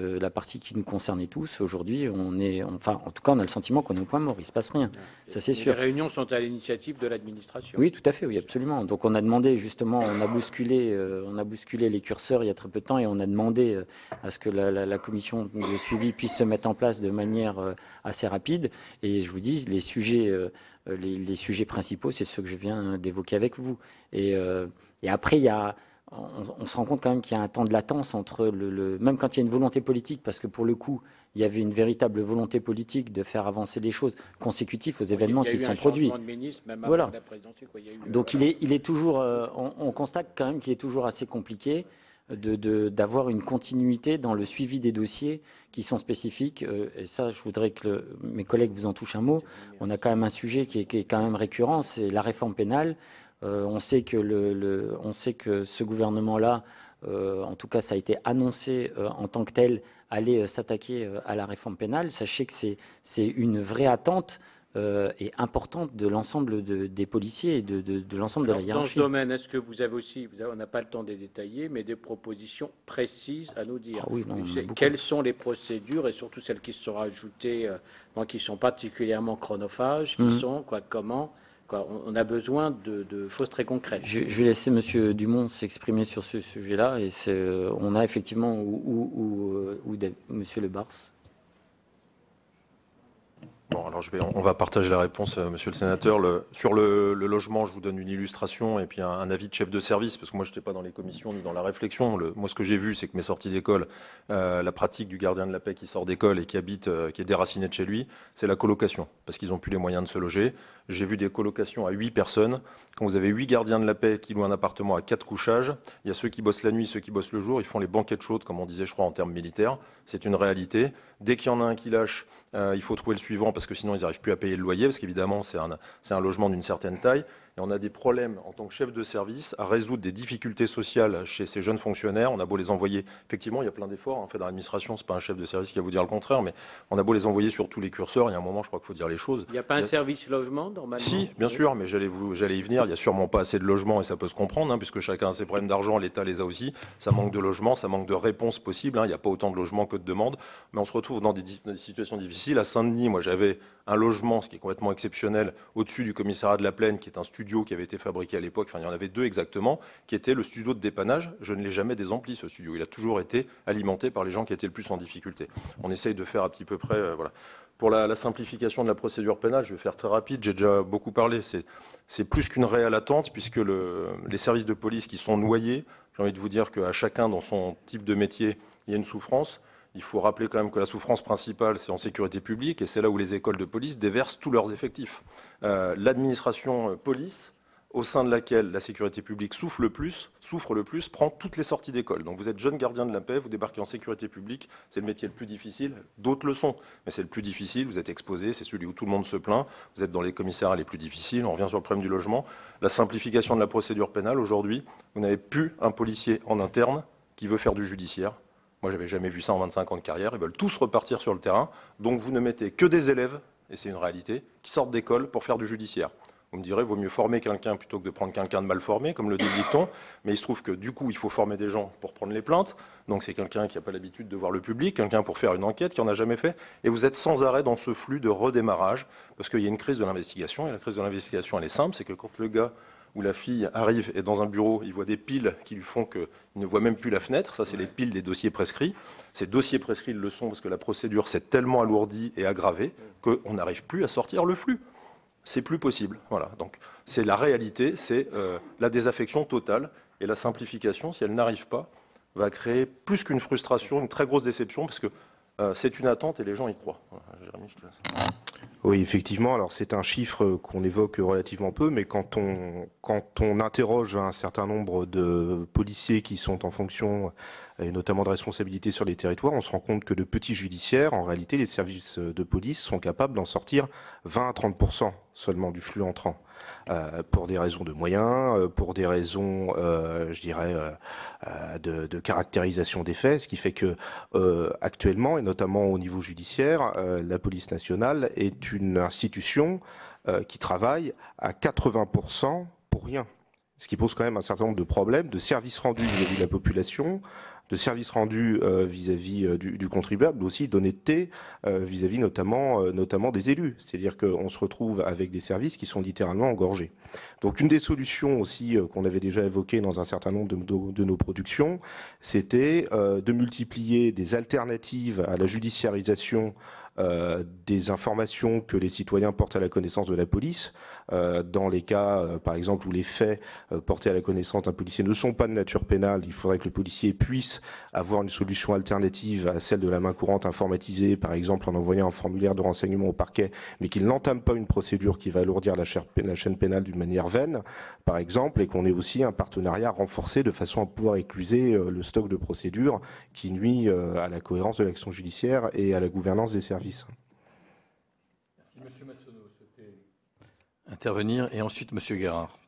qui nous concerne tous, aujourd'hui, en tout cas, on a le sentiment qu'on est au point mort. Il ne se passe rien. Ça, c'est sûr. Les réunions sont à l'initiative de l'administration. Oui, tout à fait, oui, absolument. Donc on a demandé justement, on a bousculé les curseurs il y a très peu de temps et on a demandé à ce que la commission de suivi puisse se mettre en place de manière assez rapide. Et je vous dis, les sujets principaux, c'est ceux que je viens d'évoquer avec vous. Et après, on se rend compte quand même qu'il y a un temps de latence entre même quand il y a une volonté politique, parce que pour le coup, il y avait une véritable volonté politique de faire avancer les choses consécutives aux événements qui sont produits. Voilà. Donc il est toujours, on constate quand même qu'il est toujours assez compliqué d'avoir une continuité dans le suivi des dossiers qui sont spécifiques. Et ça, je voudrais que mes collègues vous en touchent un mot. On a quand même un sujet qui est quand même récurrent, c'est la réforme pénale. On sait que ce gouvernement-là, en tout cas ça a été annoncé en tant que tel, allait s'attaquer à la réforme pénale. Sachez que c'est une vraie attente et importante de l'ensemble des policiers et de l'ensemble de la hiérarchie. Dans ce domaine, est-ce que vous avez aussi, on n'a pas le temps de les détailler, mais des propositions précises à nous dire? Oui, quelles sont les procédures et surtout celles qui seront ajoutées, qui sont particulièrement chronophages, comment? On a besoin de choses très concrètes. Je vais laisser M. Dumont s'exprimer sur ce sujet-là. Et on a effectivement M. Le Bars. Bon, alors on va partager la réponse, monsieur le sénateur. Sur le logement, je vous donne une illustration et puis un avis de chef de service, parce que moi, je n'étais pas dans les commissions ni dans la réflexion. Moi, ce que j'ai vu, c'est que mes sorties d'école, la pratique du gardien de la paix qui sort d'école et qui est déraciné de chez lui, c'est la colocation, parce qu'ils n'ont plus les moyens de se loger. J'ai vu des colocations à 8 personnes. Quand vous avez 8 gardiens de la paix qui louent un appartement à 4 couchages, il y a ceux qui bossent la nuit, ceux qui bossent le jour, ils font les banquettes chaudes, comme on disait, je crois, en termes militaires. C'est une réalité. Dès qu'il y en a un qui lâche, il faut trouver le suivant, parce que sinon ils n'arrivent plus à payer le loyer, parce qu'évidemment c'est un logement d'une certaine taille. Et on a des problèmes en tant que chef de service à résoudre des difficultés sociales chez ces jeunes fonctionnaires. On a beau les envoyer, effectivement il y a plein d'efforts fait dans l'administration, c'est pas un chef de service qui va vous dire le contraire, mais on a beau les envoyer sur tous les curseurs, il y a un moment je crois qu'il faut dire les choses. Il n'y a pas un service logement normalement? Si, bien sûr, mais j'allais y venir, il n'y a sûrement pas assez de logements et ça peut se comprendre, puisque chacun a ses problèmes d'argent, l'État les a aussi, ça manque de logements, ça manque de réponses possibles, il n'y a pas autant de logements que de demandes, mais on se retrouve dans des situations difficiles. À Saint-Denis, moi j'avais un logement, ce qui est complètement exceptionnel, au-dessus du commissariat de la Plaine, qui est un studio qui avait été fabriqué à l'époque, enfin il y en avait 2 exactement, qui était le studio de dépannage. Je ne l'ai jamais désempli, ce studio. Il a toujours été alimenté par les gens qui étaient le plus en difficulté. On essaye de faire à petit peu près, voilà. Pour la simplification de la procédure pénale, je vais faire très rapide, j'ai déjà beaucoup parlé, c'est plus qu'une réelle attente, puisque les services de police qui sont noyés, j'ai envie de vous dire qu'à chacun dans son type de métier, il y a une souffrance. Il faut rappeler quand même que la souffrance principale, c'est en sécurité publique, et c'est là où les écoles de police déversent tous leurs effectifs. L'administration police, au sein de laquelle la sécurité publique souffre le plus, prend toutes les sorties d'école. Donc vous êtes jeune gardien de la paix, vous débarquez en sécurité publique, c'est le métier le plus difficile, d'autres le sont, mais c'est le plus difficile, vous êtes exposé, c'est celui où tout le monde se plaint, vous êtes dans les commissariats les plus difficiles, on revient sur le problème du logement. La simplification de la procédure pénale, aujourd'hui, vous n'avez plus un policier en interne qui veut faire du judiciaire. Moi, j'avais jamais vu ça en 25 ans de carrière, ils veulent tous repartir sur le terrain, donc vous ne mettez que des élèves, et c'est une réalité, qui sortent d'école pour faire du judiciaire. Vous me direz, vaut mieux former quelqu'un plutôt que de prendre quelqu'un de mal formé, comme le dit le dicton. Mais il se trouve que du coup, il faut former des gens pour prendre les plaintes. Donc c'est quelqu'un qui n'a pas l'habitude de voir le public, quelqu'un pour faire une enquête, qui n'en a jamais fait. Et vous êtes sans arrêt dans ce flux de redémarrage, parce qu'il y a une crise de l'investigation. Et la crise de l'investigation, elle est simple, c'est que quand le gars ou la fille arrive et dans un bureau, il voit des piles qui lui font qu'il ne voit même plus la fenêtre. Ça, c'est les piles des dossiers prescrits. Ces dossiers prescrits le sont parce que la procédure s'est tellement alourdie et aggravée qu'on n'arrive plus à sortir le flux. C'est plus possible. Voilà. Donc, c'est la réalité, c'est la désaffection totale. Et la simplification, si elle n'arrive pas, va créer plus qu'une frustration, une très grosse déception, parce que c'est une attente et les gens y croient. Voilà. Jérémy, je te laisse. Oui, effectivement. Alors, c'est un chiffre qu'on évoque relativement peu, mais quand on interroge un certain nombre de policiers qui sont en fonction, et notamment de responsabilité sur les territoires, on se rend compte que de petits judiciaires, en réalité, les services de police sont capables d'en sortir 20 à 30% seulement du flux entrant. Pour des raisons de moyens, pour des raisons, je dirais, de caractérisation des faits, ce qui fait que actuellement, et notamment au niveau judiciaire, la police nationale est une institution qui travaille à 80% pour rien. Ce qui pose quand même un certain nombre de problèmes de services rendus vis-à-vis de la population, de services rendus vis-à-vis du contribuable, mais aussi d'honnêteté vis-à-vis notamment des élus. C'est-à-dire qu'on se retrouve avec des services qui sont littéralement engorgés. Donc une des solutions aussi qu'on avait déjà évoquées dans un certain nombre de nos productions, c'était de multiplier des alternatives à la judiciarisation des informations que les citoyens portent à la connaissance de la police, dans les cas, par exemple, où les faits portés à la connaissance d'un policier ne sont pas de nature pénale, il faudrait que le policier puisse avoir une solution alternative à celle de la main courante informatisée, par exemple en envoyant un formulaire de renseignement au parquet, mais qu'il n'entame pas une procédure qui va alourdir la chaîne pénale d'une manière vaine, par exemple, et qu'on ait aussi un partenariat renforcé de façon à pouvoir écluser le stock de procédures qui nuit à la cohérence de l'action judiciaire et à la gouvernance des services. Merci. Monsieur Massonneau souhaitait intervenir, et ensuite Monsieur Guérard.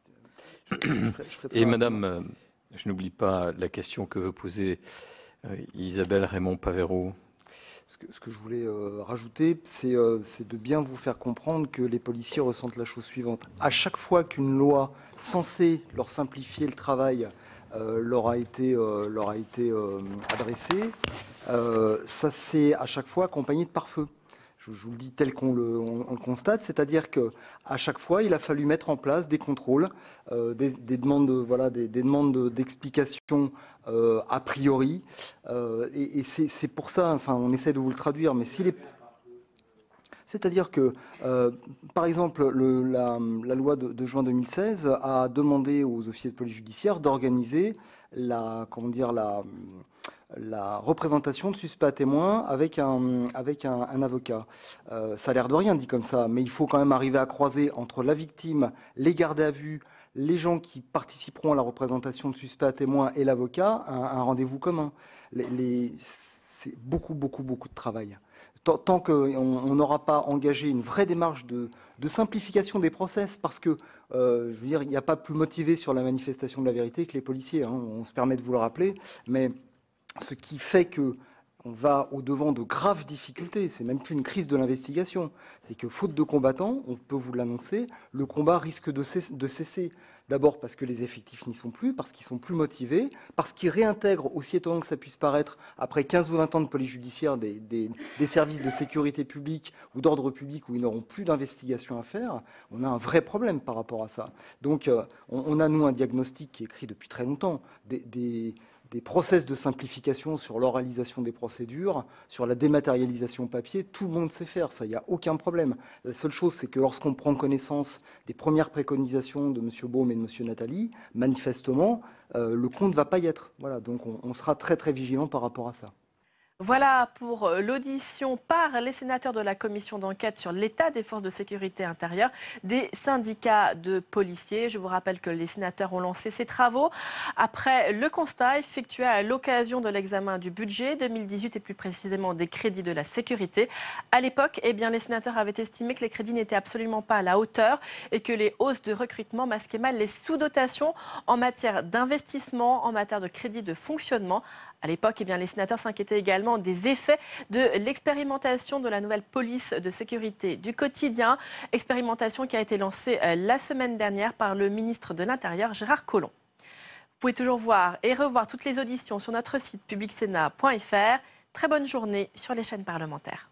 Et Madame, je n'oublie pas la question que veut poser Isabelle Raymond-Pavero. Ce que je voulais rajouter, c'est de bien vous faire comprendre que les policiers ressentent la chose suivante. À chaque fois qu'une loi censée leur simplifier le travail leur a été adressée, ça s'est à chaque fois accompagné de pare-feu. Je vous le dis tel qu'on le constate, c'est-à-dire qu'à chaque fois, il a fallu mettre en place des contrôles, des demandes d'explications a priori, et c'est pour ça, enfin, on essaie de vous le traduire, mais si les... C'est-à-dire que, par exemple, la loi de juin 2016 a demandé aux officiers de police judiciaire d'organiser la représentation de suspects à témoins avec un avocat. Ça a l'air de rien dit comme ça, mais il faut quand même arriver à croiser entre la victime, les gardés à vue, les gens qui participeront à la représentation de suspects à témoins et l'avocat, un rendez-vous commun. C'est beaucoup de travail. Tant qu'on n'aura pas engagé une vraie démarche de simplification des process, parce que, je veux dire, il n'y a pas plus motivé sur la manifestation de la vérité que les policiers, hein, on se permet de vous le rappeler, mais ce qui fait que, on va au-devant de graves difficultés. C'est même plus une crise de l'investigation. C'est que faute de combattants, on peut vous l'annoncer, le combat risque de cesser. D'abord parce que les effectifs n'y sont plus, parce qu'ils sont plus motivés, parce qu'ils réintègrent, aussi étonnant que ça puisse paraître, après 15 ou 20 ans de police judiciaire, des services de sécurité publique ou d'ordre public où ils n'auront plus d'investigation à faire. On a un vrai problème par rapport à ça. Donc on a, nous, un diagnostic qui est écrit depuis très longtemps, des process de simplification sur l'oralisation des procédures, sur la dématérialisation papier, tout le monde sait faire, ça, il n'y a aucun problème. La seule chose, c'est que lorsqu'on prend connaissance des premières préconisations de M. Baume et de M. Nathalie, manifestement, le compte ne va pas y être. Voilà, donc on sera très très vigilant par rapport à ça. Voilà pour l'audition par les sénateurs de la commission d'enquête sur l'état des forces de sécurité intérieure des syndicats de policiers. Je vous rappelle que les sénateurs ont lancé ces travaux après le constat effectué à l'occasion de l'examen du budget 2018 et plus précisément des crédits de la sécurité. À l'époque, les sénateurs avaient estimé que les crédits n'étaient absolument pas à la hauteur et que les hausses de recrutement masquaient mal les sous-dotations en matière d'investissement, en matière de crédits de fonctionnement. À l'époque, les sénateurs s'inquiétaient également des effets de l'expérimentation de la nouvelle police de sécurité du quotidien, expérimentation qui a été lancée la semaine dernière par le ministre de l'Intérieur, Gérard Collomb. Vous pouvez toujours voir et revoir toutes les auditions sur notre site publicsénat.fr. Très bonne journée sur les chaînes parlementaires.